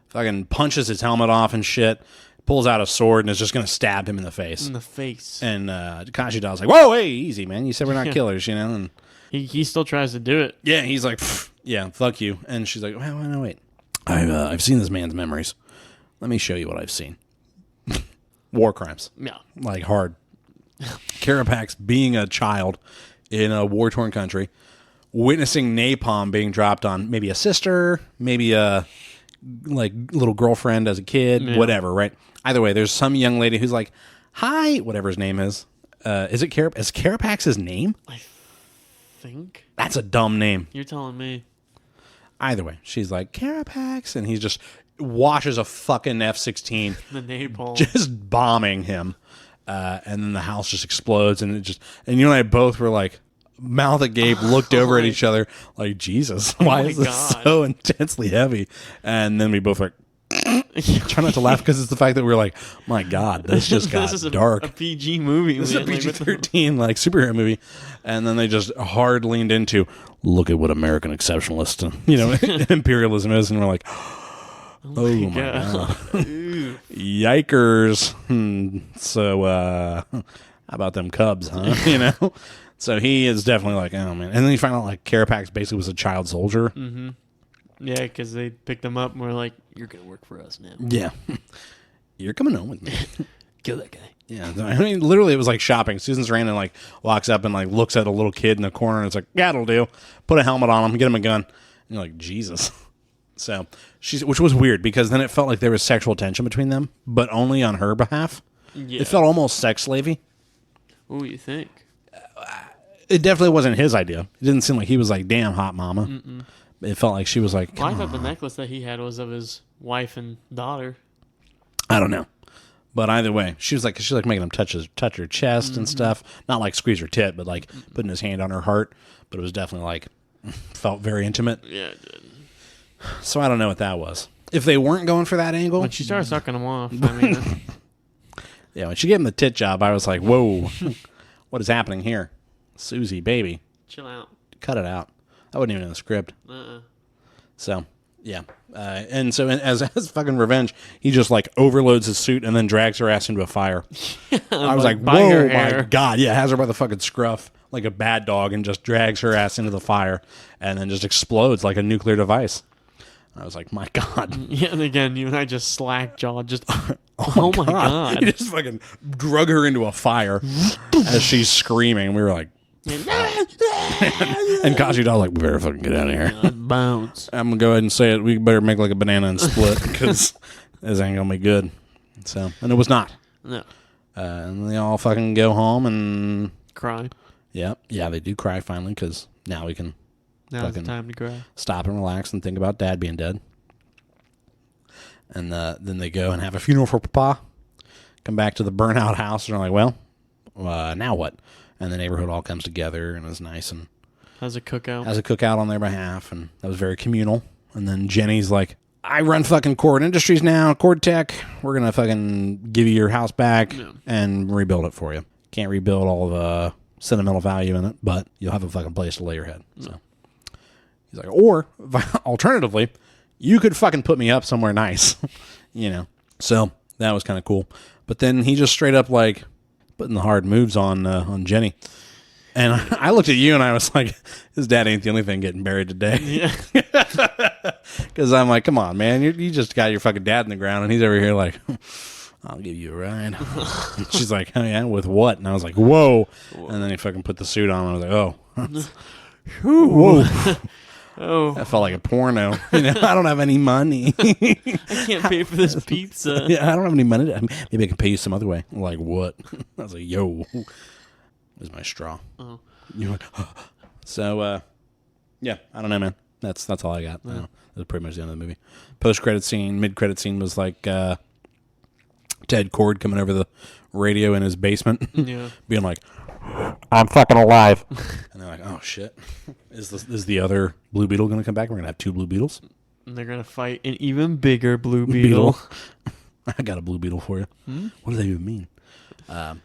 Fucking punches his helmet off and shit. Pulls out a sword and is just going to stab him in the face. And Kashida's like, whoa, hey, easy, man. You said we're not killers, you know? And he still tries to do it. Yeah, he's like, yeah, fuck you. And she's like, well, no, wait. I've seen this man's memories. Let me show you what I've seen. War crimes. Yeah. Like, hard. Carapax being a child in a war-torn country, witnessing napalm being dropped on maybe a sister, maybe a like little girlfriend as a kid, whatever, right? Either way, there's some young lady who's like, hi, whatever his name is. Is Carapax his name? I think. That's a dumb name. You're telling me. Either way, she's like, Carapax, and he just washes a fucking F-16. The napalm. Just bombing him. And then the house just explodes, and and you and I both were like, mouth agape, looked over at each other like, Jesus, why is this so intensely heavy? And then we both like, try not to laugh, because it's the fact that we're like, my God, this just got dark. A PG movie. This is a PG-13 like superhero movie. And then they just hard leaned into, look at what American exceptionalist, imperialism is, and we're like, oh my God. Yikers. So how about them Cubs, huh? So he is definitely like, oh man. And then you find out like Carapax basically was a child soldier. Yeah, because they picked him up and were like, "You're gonna work for us now." Yeah. You're coming home with me. Kill that guy. Yeah, I mean, literally, it was like shopping. Susan Sarandon like walks up and like looks at a little kid in the corner, and it's like, yeah, it'll do. Put a helmet on him, get him a gun. And you're like, Jesus. So which was weird because then it felt like there was sexual tension between them, but only on her behalf. Yeah. It felt almost sex slavey. What do you think? It definitely wasn't his idea. It didn't seem like he was like, damn, hot mama. Mm-mm. It felt like she was like, Well, I come thought the on. necklace that he had was of his wife and daughter. I don't know. But either way, she was like making him touch her chest and stuff. Not like squeeze her tit, but like putting his hand on her heart. But it was definitely like, felt very intimate. Yeah, it did. So I don't know what that was. If they weren't going for that angle. When she started sucking him off, I mean, Yeah, when she gave him the tit job, I was like, whoa, what is happening here? Susie, baby, chill out. cut it out. That wasn't even in the script. Uh-uh. So, yeah. And so as fucking revenge, he just like overloads his suit and then drags her ass into a fire. I was like, by her whoa, my hair. God. Yeah, has her by the fucking scruff like a bad dog and just drags her ass into the fire and then just explodes like a nuclear device. I was like, my God. Yeah, and again, you and I just slack-jawed. Just, oh my God. He just fucking drug her into a fire as she's screaming. We were like, and Kashi was like, we better fucking get out of here. Bounce. I'm going to go ahead and say it. We better make like a banana and split because this ain't going to be good. So, and it was not. No. And they all fucking go home and, Cry. yeah, they do cry finally because now we can Now's the fucking time to cry. stop and relax and think about Dad being dead. And then they go and have a funeral for Papa. Come back to the burnout house and they're like, well, now what? And the neighborhood all comes together and is nice and Has a cookout. has a cookout on their behalf. And that was very communal. And then Jenny's like, I run fucking Cord Industries now, Cord Tech. We're going to fucking give you your house back and rebuild it for you. Can't rebuild all the sentimental value in it, but you'll have a fucking place to lay your head. So he's like, or alternatively, you could fucking put me up somewhere nice, you know? So that was kind of cool. But then he just straight up like putting the hard moves on Jenny. And I looked at you and I was like, his dad ain't the only thing getting buried today. Yeah. Because I'm like, come on, man. You just got your fucking dad in the ground and he's over here like, I'll give you a ride. And she's like, oh yeah, with what? And I was like, whoa. And then he fucking put the suit on and I was like, oh. Whoa. Oh, That felt like a porno. You know, I don't have any money. I can't pay for this pizza. Yeah, I don't have any money. Maybe I can pay you some other way. I'm like, what? I was like, yo. There's my straw. Oh. You're like, so, yeah, I don't know, man. That's all I got. That was pretty much the end of the movie. Post-credit scene, mid-credit scene was like Ted Cord coming over the radio in his basement, Yeah. being like, I'm fucking alive. And they're like, oh, shit. Is the other Blue Beetle going to come back? We're going to have two Blue Beetles? And they're going to fight an even bigger Blue Beetle. I got a Blue Beetle for you. What does that even mean? I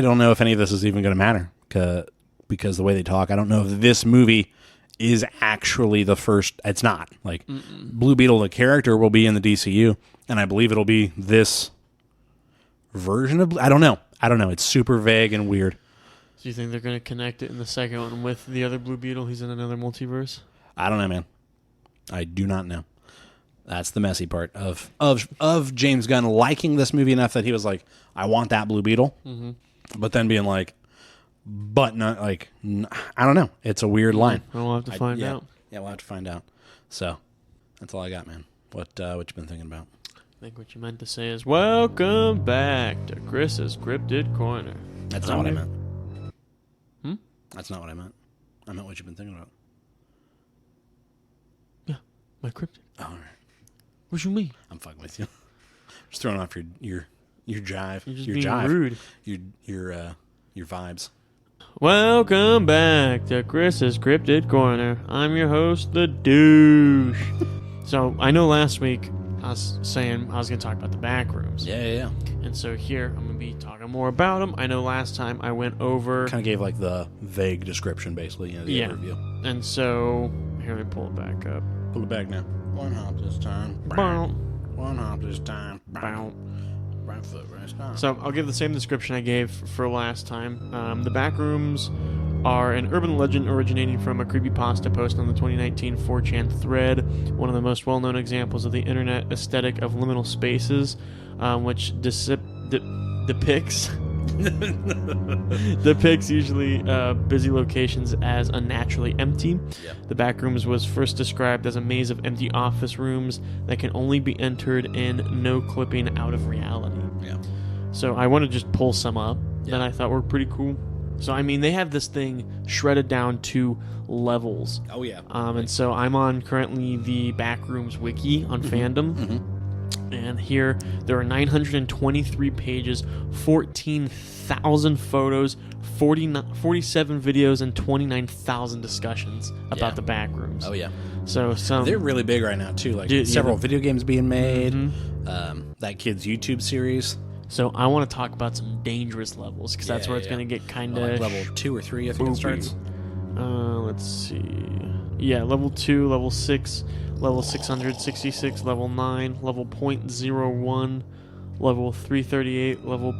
don't know if any of this is even going to matter because the way they talk, I don't know if this movie is actually the first. It's not. Like, Blue Beetle, the character, will be in the DCU, and I believe it'll be this version of. I don't know. It's super vague and weird. Do you think they're going to connect it in the second one with the other Blue Beetle? He's in another multiverse? I don't know, man. I do not know. That's the messy part of James Gunn liking this movie enough that he was like, I want that Blue Beetle. Mm-hmm. But then being like, but not like, I don't know. It's a weird line. We'll have to find out. Yeah, we'll have to find out. So that's all I got, man. What you been thinking about? I think what you meant to say is, welcome back to Chris's Cryptid Corner. That's not what I meant. Hmm? That's not what I meant. I meant what you've been thinking about. Yeah, my cryptid. Oh, all right. What you mean? I'm fucking with you. Just throwing off your jive. You're just your being jive. rude. Your vibes. Welcome back to Chris's Cryptid Corner. I'm your host, the douche. So, I know last week I was saying I was going to talk about the Backrooms. Yeah. And so here, I'm going to be talking more about them. I know last time I went over... Kind of gave like the vague description, basically. The overview. And so, here, let me pull it back up. Pull it back now. One hop this time. Bow. One hop this time. Bow. Right foot, right stop. So I'll give the same description I gave for last time. The Backrooms are an urban legend originating from a creepypasta post on the 2019 4chan thread, one of the most well-known examples of the internet aesthetic of liminal spaces, which depicts usually busy locations as unnaturally empty. Yeah. The Backrooms was first described as a maze of empty office rooms that can only be entered in no clipping out of reality. Yeah. So I want to just pull some up Yeah. that I thought were pretty cool. So I mean, they have this thing shredded down to levels. Oh yeah. And so I'm on currently the Backrooms wiki on Fandom. Mm-hmm. And here there are 923 pages, 14,000 photos, 47 videos, and 29,000 discussions about the Backrooms. Oh yeah. So they're really big right now too. Like several video games being made. That kid's YouTube series. So I want to talk about some dangerous levels because that's where it's going to get kind of like level 2 or 3. I think it starts. Let's see. Yeah, level 2, level 6. Level 666, level 9, level 0.01, level 338, level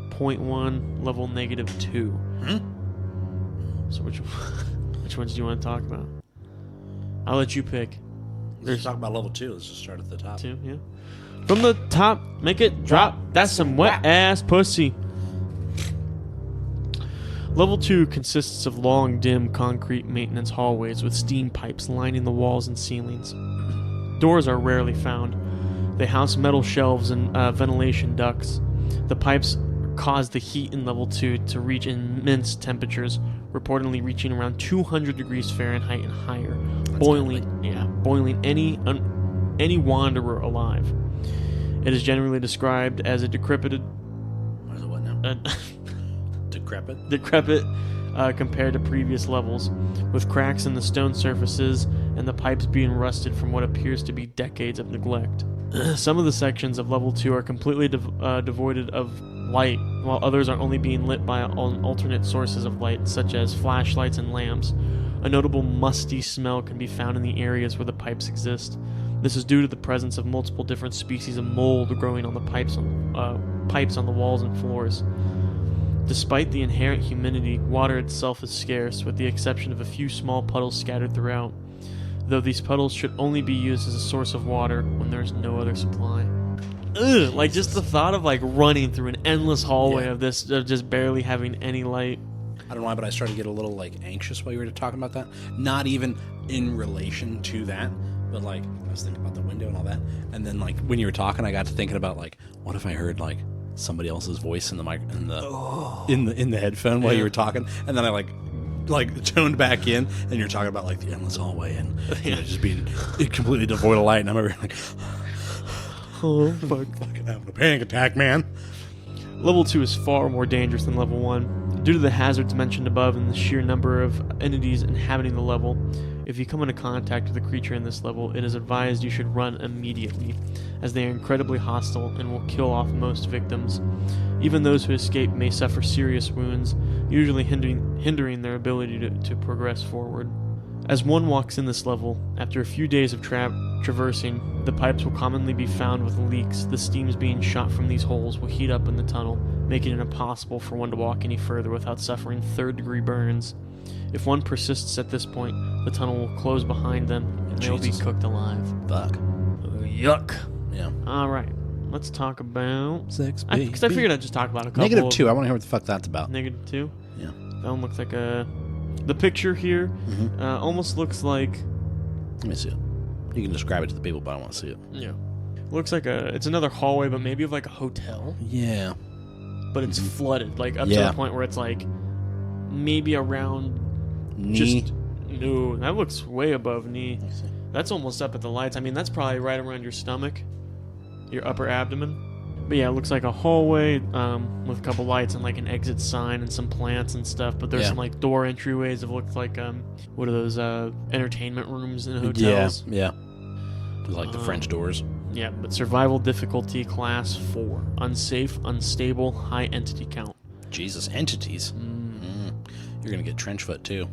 0.1, level -2. So which ones do you want to talk about? I'll let you pick. Let's talk about level 2. Let's just start at the top. 2, yeah. From the top, make it drop. That's some wet ass pussy. Level 2 consists of long, dim, concrete maintenance hallways with steam pipes lining the walls and ceilings. Doors are rarely found. They house metal shelves and ventilation ducts. The pipes cause the heat in Level 2 to reach immense temperatures, reportedly reaching around 200 degrees Fahrenheit and higher, boiling any wanderer alive. It is generally described as a decrepit compared to previous levels, with cracks in the stone surfaces and the pipes being rusted from what appears to be decades of neglect. Some of the sections of Level 2 are completely devoid of light, while others are only being lit by alternate sources of light, such as flashlights and lamps. A notable musty smell can be found in the areas where the pipes exist. This is due to the presence of multiple different species of mold growing on the pipes on the walls and floors. Despite the inherent humidity, water itself is scarce, with the exception of a few small puddles scattered throughout, though these puddles should only be used as a source of water when there is no other supply. Ugh, like just the thought of like running through an endless hallway of this, of just barely having any light. I don't know why, but I started to get a little like anxious while you were talking about that. Not even in relation to that, but like I was thinking about the window and all that, and then like when you were talking, I got to thinking about like, what if I heard like somebody else's voice in the mic in the headphone while you were talking, and then I like toned back in, and you're talking about like the endless hallway and you know, just being completely devoid of light, and I'm over here like, oh fuck, fucking having a panic attack, man. Level 2 is far more dangerous than Level 1. Due to the hazards mentioned above and the sheer number of entities inhabiting the level, if you come into contact with a creature in this level, it is advised you should run immediately, as they are incredibly hostile and will kill off most victims. Even those who escape may suffer serious wounds, usually hindering their ability to progress forward. As one walks in this level, after a few days of traversing, the pipes will commonly be found with leaks. The steams being shot from these holes will heat up in the tunnel, making it impossible for one to walk any further without suffering third-degree burns. If one persists at this point, the tunnel will close behind them, and they'll be cooked alive. Fuck. Yuck. Yeah. Alright, let's talk about... Sex, Because I figured I'd just talk about a couple -2. I want to hear what the fuck that's about. -2? Yeah. That one looks like a... The picture here almost looks like... Let me see it. You can describe it to the people, but I want to see it. Yeah. Looks like it's another hallway, but maybe of like a hotel. Yeah. But it's flooded, like up to the point where it's like maybe around knee. No, that looks way above knee. That's almost up at the lights. I mean, that's probably right around your stomach, your upper abdomen. But yeah, it looks like a hallway with a couple lights and like an exit sign and some plants and stuff. But there's some like door entryways that look like what are those entertainment rooms in hotels? Yeah. Like the French doors. Yeah, but survival difficulty class 4. Unsafe, unstable, high entity count. Jesus, entities. You're gonna get trench foot too.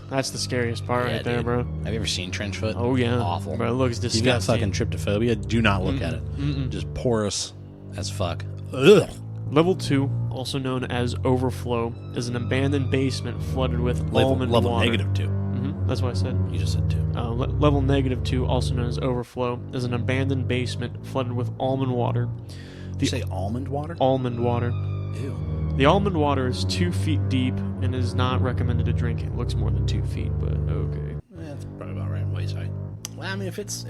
That's the scariest part right there, bro. Have you ever seen trench foot? Oh yeah, awful. Bro, it looks disgusting. You got fucking tryptophobia? Do not look at it. Just porous as fuck. Ugh. Level 2, also known as Overflow, is an abandoned basement flooded with almond level water. -2. That's what I said. You just said 2. Level -2, also known as Overflow, is an abandoned basement flooded with almond water. Did you say almond water? Almond water. Ew. The almond water is 2 feet deep and is not recommended to drink. It looks more than 2 feet, but okay. That's probably about right. Waist height. Well, I mean, if it's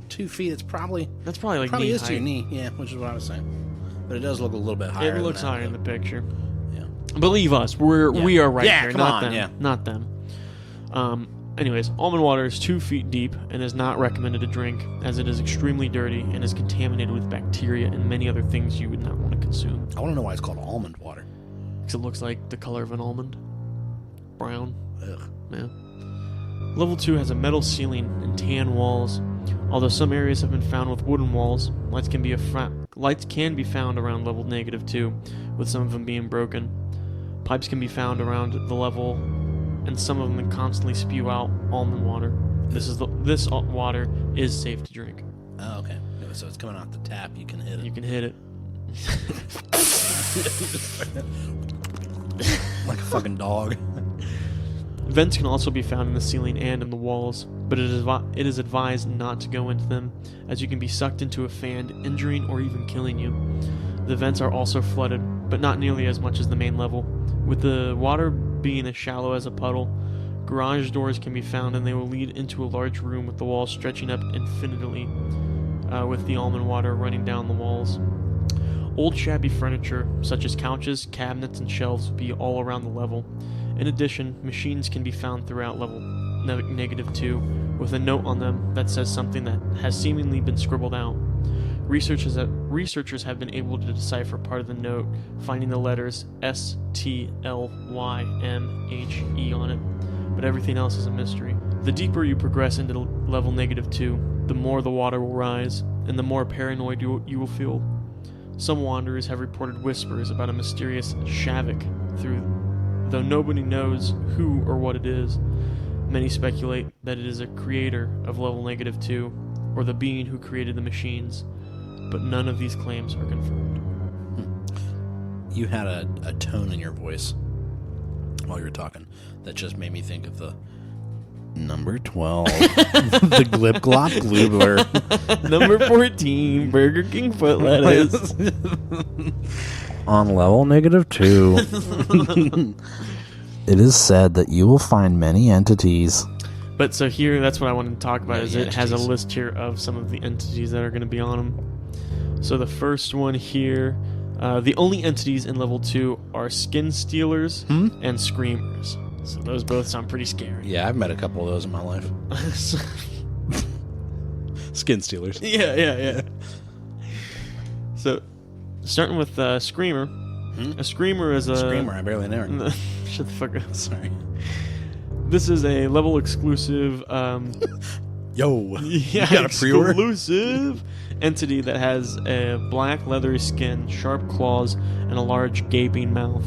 2 feet, it's probably That's probably like probably knee is to your height. knee. Yeah, which is what I was saying. But it does look a little bit higher. It looks than that, higher in the picture. Yeah. Believe us, we are right Yeah, here, come not on, them. yeah. Not them. Anyways, almond water is 2 feet deep and is not recommended to drink, as it is extremely dirty and is contaminated with bacteria and many other things you would not want to consume. I want to know why it's called almond water. Because it looks like the color of an almond. Brown. Ugh. Yeah. Level 2 has a metal ceiling and tan walls. Although some areas have been found with wooden walls, lights can be found around level -2, with some of them being broken. Pipes can be found around the level, and some of them constantly spew out almond water. This water is safe to drink. Oh, okay. So it's coming off the tap. You can hit it. You can hit it. Like a fucking dog. Vents can also be found in the ceiling and in the walls, but it is advised not to go into them, as you can be sucked into a fan, injuring or even killing you. The vents are also flooded, but not nearly as much as the main level. With the water being as shallow as a puddle, garage doors can be found, and they will lead into a large room with the walls stretching up infinitely, with the almond water running down the walls. Old shabby furniture, such as couches, cabinets, and shelves, will be all around the level. In addition, machines can be found throughout level -2, with a note on them that says something that has seemingly been scribbled out. Researchers have been able to decipher part of the note, finding the letters STLYMHE on it, but everything else is a mystery. The deeper you progress into level -2, the more the water will rise, and the more paranoid you will feel. Some wanderers have reported whispers about a mysterious Shavik though nobody knows who or what it is. Many speculate that it is a creator of level -2, or the being who created the machines, but none of these claims are confirmed. You had a tone in your voice while you were talking that just made me think of the number 12, the Glip Glop Gloobler. Number 14, Burger King foot lettuce. On level -2, it is said that you will find many entities. But so here, that's what I wanted to talk about, Many is it has a entities. list here of some of the entities that are going to be on them. So the first one here, the only entities in level 2 are skin stealers and screamers. So those both sound pretty scary. Yeah, I've met a couple of those in my life. Skin stealers. Yeah. So, starting with Screamer. A Screamer is a... Screamer, I barely know her. Shut the fuck up. Sorry. This is a level exclusive... Yo, yeah, you got a pre-order? exclusive entity that has a black leathery skin, sharp claws, and a large gaping mouth.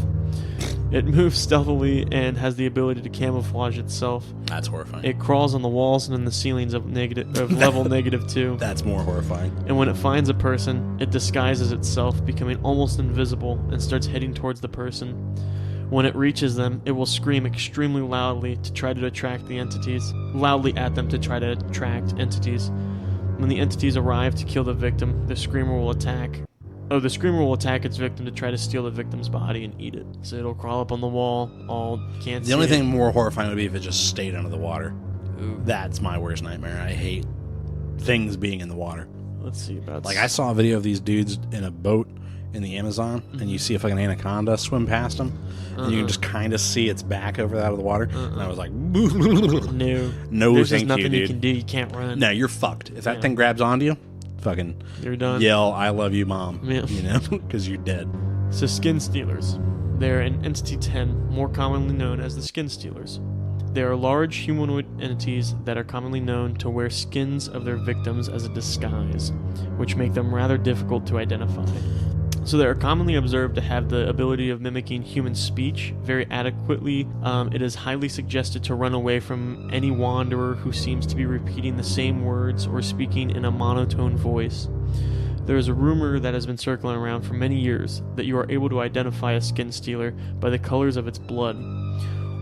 It moves stealthily and has the ability to camouflage itself. That's horrifying. It crawls on the walls and in the ceilings of level -2. That's more horrifying. And when it finds a person, it disguises itself, becoming almost invisible, and starts heading towards the person. When it reaches them, it will scream extremely loudly to try to attract the entities. Loudly at them to try to attract entities. When the entities arrive to kill the victim, the screamer will attack. The screamer will attack its victim to try to steal the victim's body and eat it. So it'll crawl up on the wall, can't see The only it. thing more horrifying would be if it just stayed under the water. Ooh. That's my worst nightmare. I hate things being in the water. Let's see about Like, I saw a video of these dudes in a boat in the Amazon, and you see a fucking anaconda swim past them, and you can just kind of see its back over that of the water. And I was like, No. thank There's just you, nothing you dude. can do. You can't run. No, you're fucked. If that Yeah. thing grabs onto you, fucking You're done. yell, "I love you, mom." Yeah. You know, because you're dead. So skin stealers. They're in Entity 10, more commonly known as the skin stealers. They are large humanoid entities that are commonly known to wear skins of their victims as a disguise, which make them rather difficult to identify. So they are commonly observed to have the ability of mimicking human speech very adequately. It is highly suggested to run away from any wanderer who seems to be repeating the same words or speaking in a monotone voice. There is a rumor that has been circling around for many years that you are able to identify a skin stealer by the colors of its blood.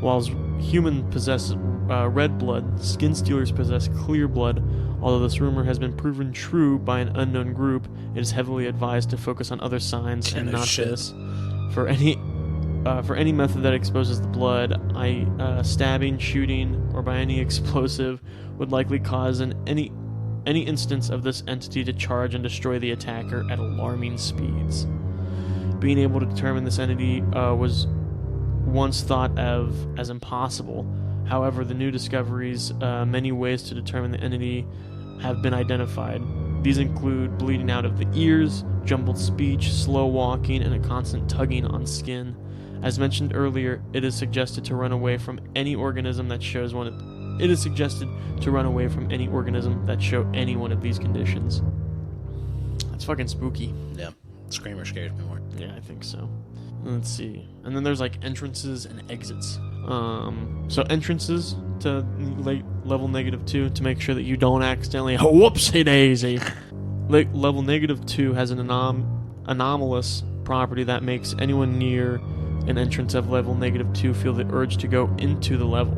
While humans possess red blood, skin stealers possess clear blood. Although this rumor has been proven true by an unknown group, it is heavily advised to focus on other signs and not this. For any method that exposes the blood, stabbing, shooting, or by any explosive would likely cause any instance of this entity to charge and destroy the attacker at alarming speeds. Being able to determine this entity was once thought of as impossible. However, the new discoveries, many ways to determine the entity have been identified. These include bleeding out of the ears, jumbled speech, slow walking, and a constant tugging on skin. As mentioned earlier, it is suggested to run away from any organism that shows one of any one of these conditions. That's fucking spooky. Yeah. Screamer scares me more. Yeah, I think so. Let's see. And then there's like entrances and exits. So entrances to level -2 to make sure that you don't accidentally whoopsie daisy. Level -2 has an anomalous property that makes anyone near an entrance of level -2 feel the urge to go into the level.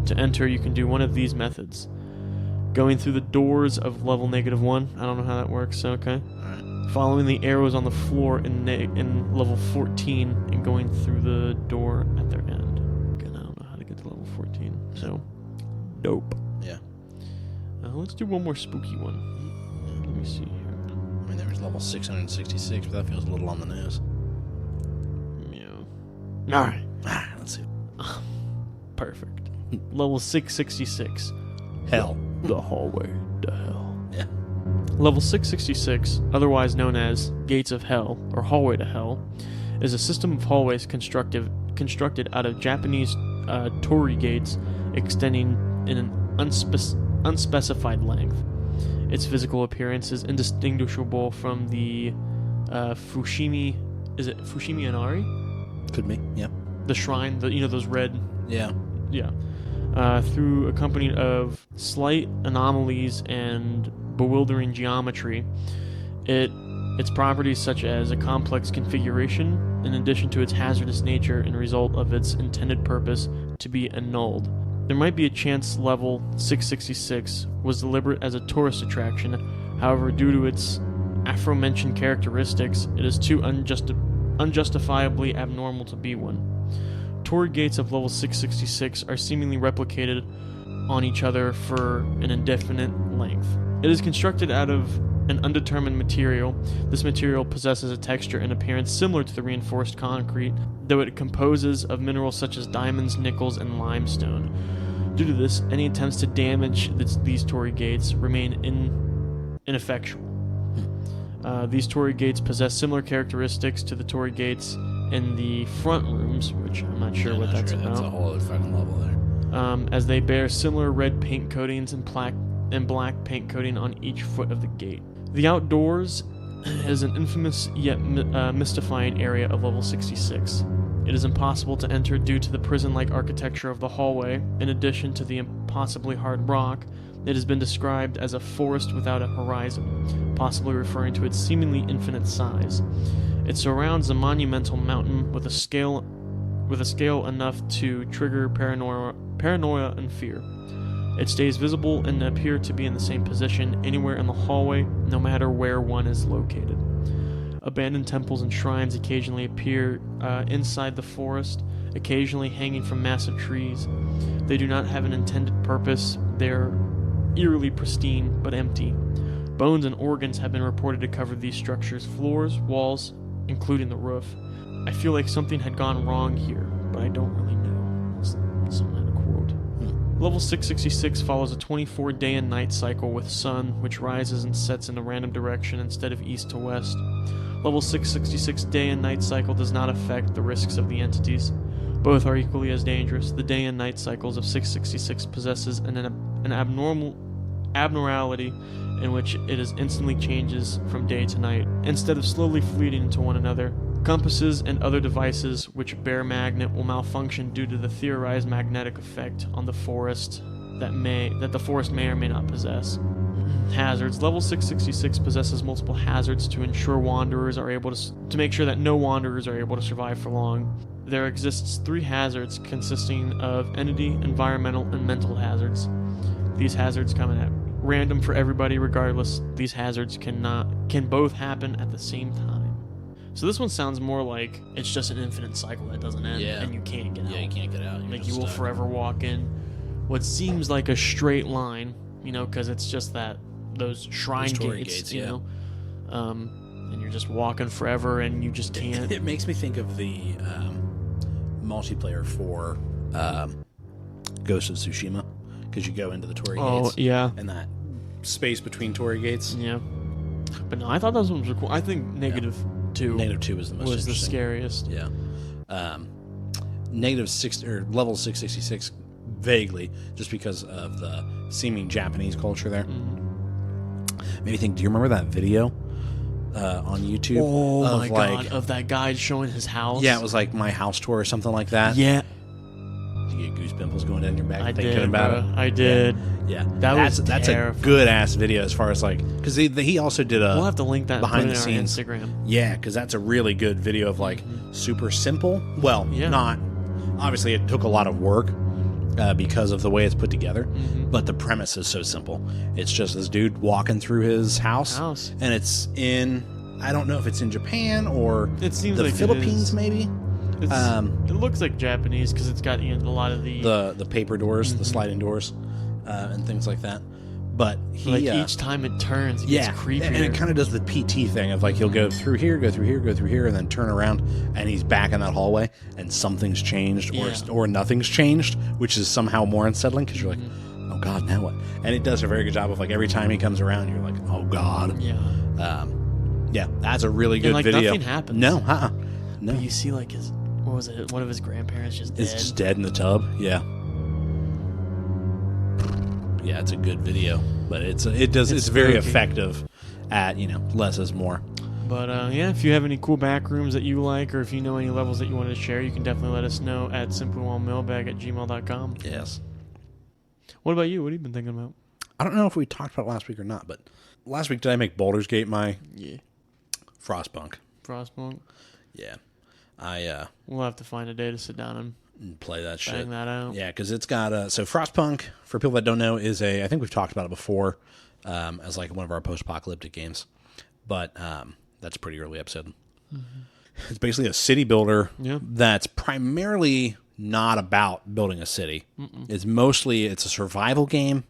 To enter, you can do one of these methods. Going through the doors of level -1. I don't know how that works, so okay. Alright. Following the arrows on the floor in level 14 and going through the door at their end. Again, I don't know how to get to level 14, so dope. Yeah. Let's do one more spooky one. Let me see here. I mean, there was level 666, but that feels a little on the nose. Yeah. Alright. Let's see. Perfect. Level 666. Hell. The hallway to hell. Yeah. Level 666, otherwise known as Gates of Hell or Hallway to Hell, is a system of hallways constructed out of Japanese torii gates extending in an unspecified length. Its physical appearance is indistinguishable from the Fushimi. Is it Fushimi Inari? Could be. Yeah. The shrine. Those red. Yeah. Yeah. Through accompanied of slight anomalies and bewildering geometry, its properties such as a complex configuration, in addition to its hazardous nature and result of its intended purpose to be annulled. There might be a chance level 666 was deliberate as a tourist attraction. However, due to its aforementioned characteristics, it is too unjustifiably abnormal to be one. Torii gates of level 666 are seemingly replicated on each other for an indefinite length. It is constructed out of an undetermined material. This material possesses a texture and appearance similar to the reinforced concrete, though it composes of minerals such as diamonds, nickels, and limestone. Due to this, any attempts to damage these torii gates remain ineffectual. These torii gates possess similar characteristics to the torii gates in the front rooms, which I'm not sure what that's about. That's a whole other fucking level there. As they bear similar red paint coatings and black paint coating on each foot of the gate. The outdoors is an infamous yet mystifying area of level 66. It is impossible to enter due to the prison-like architecture of the hallway. In addition to the impossibly hard rock, it has been described as a forest without a horizon, possibly referring to its seemingly infinite size. It surrounds a monumental mountain with a scale enough to trigger paranoia and fear. It stays visible and appear to be in the same position anywhere in the hallway, no matter where one is located. Abandoned temples and shrines occasionally appear inside the forest, occasionally hanging from massive trees. They do not have an intended purpose. They're eerily pristine but empty. Bones and organs have been reported to cover these structures' floors, walls, including the roof. I feel like something had gone wrong here, but I don't really know. That's some kind of quote. Level 666 follows a 24 day and night cycle with sun, which rises and sets in a random direction instead of east to west. Level 666 day and night cycle does not affect the risks of the entities. Both are equally as dangerous. The day and night cycles of 666 possesses an abnormality in which it is instantly changes from day to night, instead of slowly fleeting into one another. Compasses and other devices which bear magnet will malfunction due to the theorized magnetic effect on the forest that the forest may or may not possess. Hazards. Level 666 possesses multiple hazards to ensure wanderers are able to make sure that no wanderers are able to survive for long. There exists 3 hazards consisting of entity, environmental, and mental hazards. These hazards come in at random for everybody regardless. These hazards can both happen at the same time. So this one sounds more like it's just an infinite cycle that doesn't end, and you can't get out. Yeah, you can't get out. Like, you will forever walk in what seems like a straight line, because it's just those shrine gates, you know, and you're just walking forever, and you just can't. It makes me think of the multiplayer for Ghost of Tsushima, because you go into the Torii gates. Oh, yeah. And that space between Torii gates. Yeah. But no, I thought those ones were cool. I think negative 2 was the most was the scariest. Yeah. Level 666 vaguely, just because of the seeming Japanese culture there. Maybe think, do you remember that video on YouTube? Oh my god, of that guy showing his house? Yeah, it was like my house tour or something like that. Yeah. Did you get goose pimples going down your back thinking did, about bro. it? I did. Yeah. That's a good ass video as far as like, because he also did a we'll have to link that behind and the put it in our scenes Instagram. Yeah, because that's a really good video of like super simple. Well, not obviously it took a lot of work because of the way it's put together, but the premise is so simple. It's just this dude walking through his house. And it's in, I don't know if it's in Japan or it seems the like Philippines, maybe. It looks like Japanese because it's got a lot of the paper doors, the sliding doors, and things like that. But each time it turns, it gets creepier. And it kind of does the PT thing of like he'll go through here, go through here, go through here, and then turn around, and he's back in that hallway, and something's changed or nothing's changed, which is somehow more unsettling because you're like, oh god, now what? And it does a very good job of like every time he comes around, you're like, oh god. Yeah, that's a really good video. Nothing happens. No, no. But you see like one of his grandparents just dead. It's just dead in the tub. Yeah. Yeah, it's a good video, but it's very effective at, less is more. But if you have any cool back rooms that you like, or if you know any levels that you want to share, you can definitely let us know at simplywellmailbag@gmail.com. Yes. What about you? What have you been thinking about? I don't know if we talked about it last week or not, but last week did I make Baldur's Gate my Frostpunk? Frostpunk? Yeah. We'll have to find a day to sit down and play that shit. Bang that out. Yeah, because it's got so Frostpunk, for people that don't know, is I think we've talked about it before as like one of our post-apocalyptic games, but that's a pretty early episode. It's basically a city builder that's primarily not about building a city. It's a survival game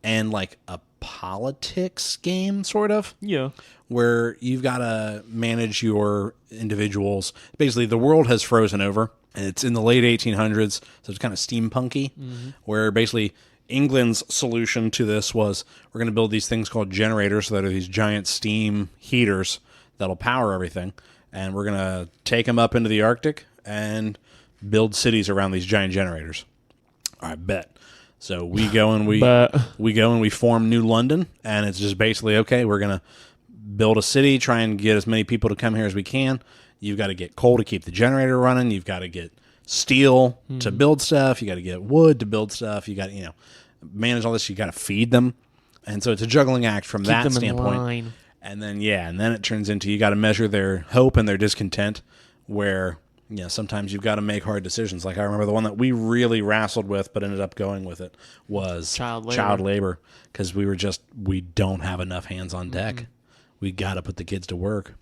and like a politics game, sort of. Yeah. Where you've got to manage your individuals. Basically, the world has frozen over. And it's in the late 1800s, so it's kind of steampunky, where basically England's solution to this was we're going to build these things called generators that are these giant steam heaters that'll power everything. And we're going to take them up into the Arctic and build cities around these giant generators. I bet. So we go and we form New London, and it's just basically, okay, we're going to build a city, try and get as many people to come here as we can. You've got to get coal to keep the generator running. You've got to get steel to build stuff. You got to get wood to build stuff. You got to, manage all this. You got to feed them. And so it's a juggling act from that standpoint. And then, it turns into you got to measure their hope and their discontent, where, sometimes you've got to make hard decisions. Like I remember the one that we really wrestled with, but ended up going with it, was child labor. Because we don't have enough hands on deck. We got to put the kids to work.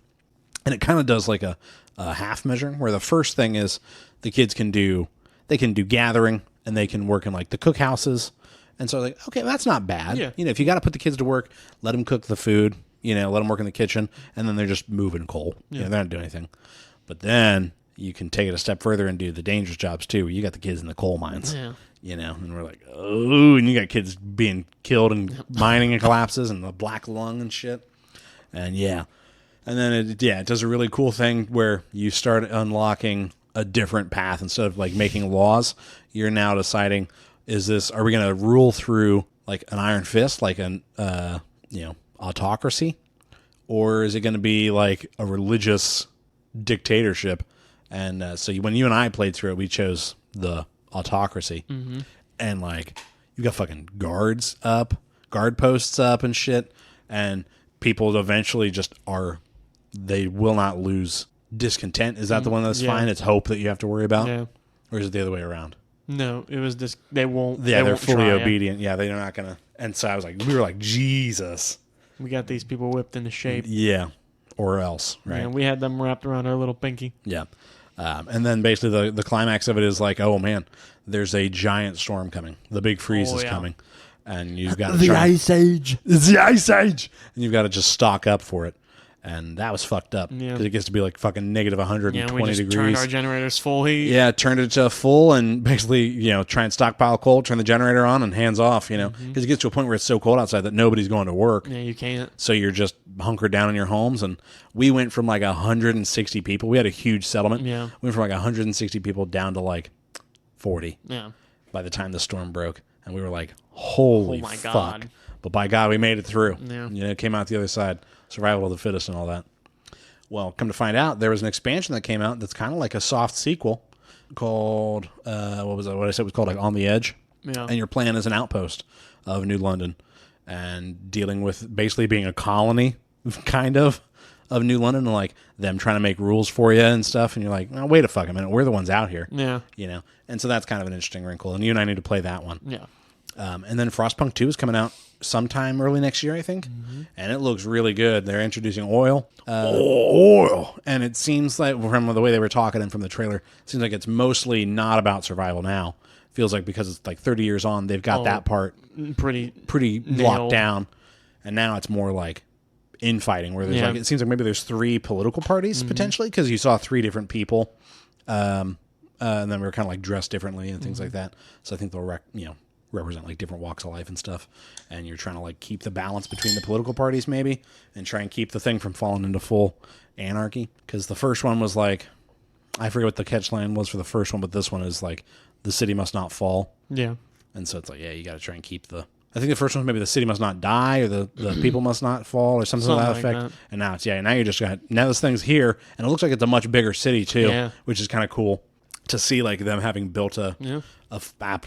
And it kind of does like a half measure, where the first thing is the kids can do gathering, and they can work in like the cookhouses. And so like, okay, that's not bad. Yeah. If you got to put the kids to work, let them cook the food, let them work in the kitchen, and then they're just moving coal. Yeah. They're not doing anything. But then you can take it a step further and do the dangerous jobs too, where you got the kids in the coal mines. Yeah. And we're like, oh, and you got kids being killed in mining collapses and the black lung and shit. And and then it does a really cool thing where you start unlocking a different path. Instead of like making laws, you're now deciding, are we going to rule through like an iron fist, like an autocracy, or is it going to be like a religious dictatorship? And so when you and I played through it, we chose the autocracy, and like you got fucking guards up guard posts up and shit, and people eventually just they will not lose discontent. Is that the one that's fine? It's hope that you have to worry about? Yeah. Or is it the other way around? No, it was this. They won't. Yeah, they're won't fully try, obedient. Yeah, they're not going to. And so we were like, Jesus. We got these people whipped into shape. Yeah. Or else, right? And we had them wrapped around our little pinky. Yeah. And then basically the climax of it is like, oh man, there's a giant storm coming. The big freeze is coming. And you've got the Ice Age. It's the Ice Age. And you've got to just stock up for it. And that was fucked up. Yeah. Because it gets to be like fucking negative 120 Yeah, we just degrees. turned our generators full heat. Yeah, turned it to full and basically, try and stockpile coal, turn the generator on and hands off, Because it gets to a point where it's so cold outside that nobody's going to work. Yeah, you can't. So you're just hunkered down in your homes. And we went from like 160 people. We had a huge settlement. Yeah. We went from like 160 people down to like 40 Yeah. by the time the storm broke. And we were like, holy my fuck. God. But by God, we made it through. Yeah. Came out the other side. Survival of the fittest and all that. Well, come to find out, there was an expansion that came out that's kind of like a soft sequel called, what was it? What I said was called like On the Edge. Yeah. And you're playing as an outpost of New London and dealing with basically being a colony, kind of New London, and like them trying to make rules for you and stuff. And you're like, oh, wait a fucking minute, we're the ones out here. Yeah. And so that's kind of an interesting wrinkle. And you and I need to play that one. Yeah. And then Frostpunk 2 is coming out sometime early next year, I think. Mm-hmm. And it looks really good. They're introducing oil. Oil! And it seems like, from the way they were talking and from the trailer, it seems like it's mostly not about survival now. Feels like because it's like 30 years on, they've got that part pretty locked down. And now it's more like infighting, where there's it seems like maybe there's 3 political parties, potentially, because you saw 3 different people. And then we were kind of like dressed differently and things like that. So I think they'll represent like different walks of life and stuff, and you're trying to like keep the balance between the political parties maybe, and try and keep the thing from falling into full anarchy. Because the first one was like, I forget what the catchline was for the first one, but this one is like, the city must not fall. Yeah. And so it's like, yeah, you got to try and keep I think the first one was maybe the city must not die, or the people must not fall, or something to that effect. Like that. And now it's, now you just now this thing's here, and it looks like it's a much bigger city too, which is kind of cool to see, like them having built a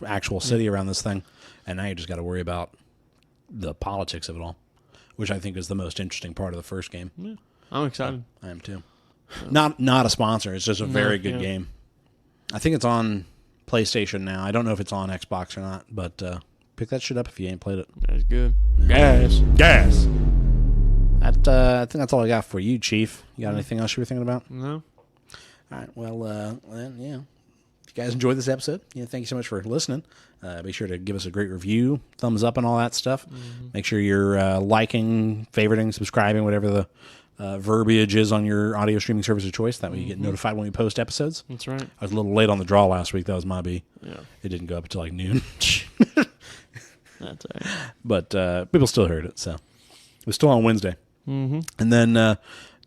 actual city around this thing. And now you just got to worry about the politics of it all, which I think is the most interesting part of the first game. Yeah. I'm excited. I am too. Not a sponsor. It's just a very good game. I think it's on PlayStation now. I don't know if it's on Xbox or not, but pick that shit up if you ain't played it. That's good. Gas. I think that's all I got for you, Chief. You got anything else you were thinking about? No. All right. Well, then, if you guys enjoyed this episode, thank you so much for listening. Be sure to give us a great review, thumbs up, and all that stuff. Mm-hmm. Make sure you're liking, favoriting, subscribing, whatever the verbiage is on your audio streaming service of choice. That way you get notified when we post episodes. That's right. I was a little late on the draw last week. That was my B. Yeah. It didn't go up until like noon. That's all right. But people still heard it, so it was still on Wednesday. Mm-hmm. And then,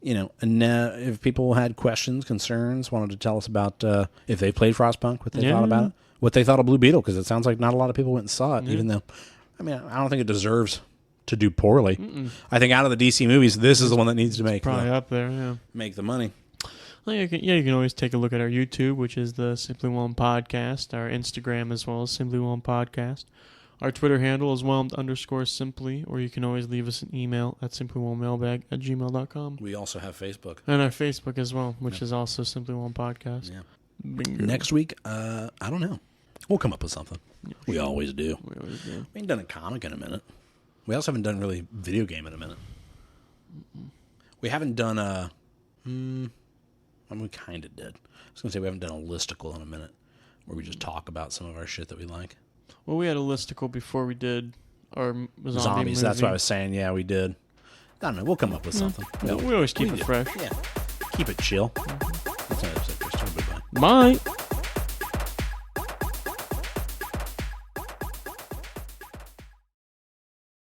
if people had questions, concerns, wanted to tell us about if they played Frostpunk, what they thought about it, what they thought of Blue Beetle, because it sounds like not a lot of people went and saw it, even though, I don't think it deserves to do poorly. Mm-mm. I think out of the DC movies, this is the one that needs to make probably up there, make the money. Well, you can always take a look at our YouTube, which is the Simply One Podcast, our Instagram as well as Simply One Podcast. Our Twitter handle is whelmed_simply, or you can always leave us an email at simplyoneMailbag@gmail.com. We also have Facebook. And our Facebook as well, which is also Simply One Podcast. Yeah. Bingo. Next week, I don't know. We'll come up with something. Yeah, we always do. We ain't done a comic in a minute. We also haven't done really video game in a minute. Mm-mm. We haven't done a... we kind of did. I was going to say we haven't done a listicle in a minute, where we just talk about some of our shit that we like. Well, we had a listicle before we did our Zombies. movie. That's what I was saying. Yeah, we did. I don't know. We'll come up with something. We always keep it fresh. Yeah. Keep it chill. That's another episode. Bye.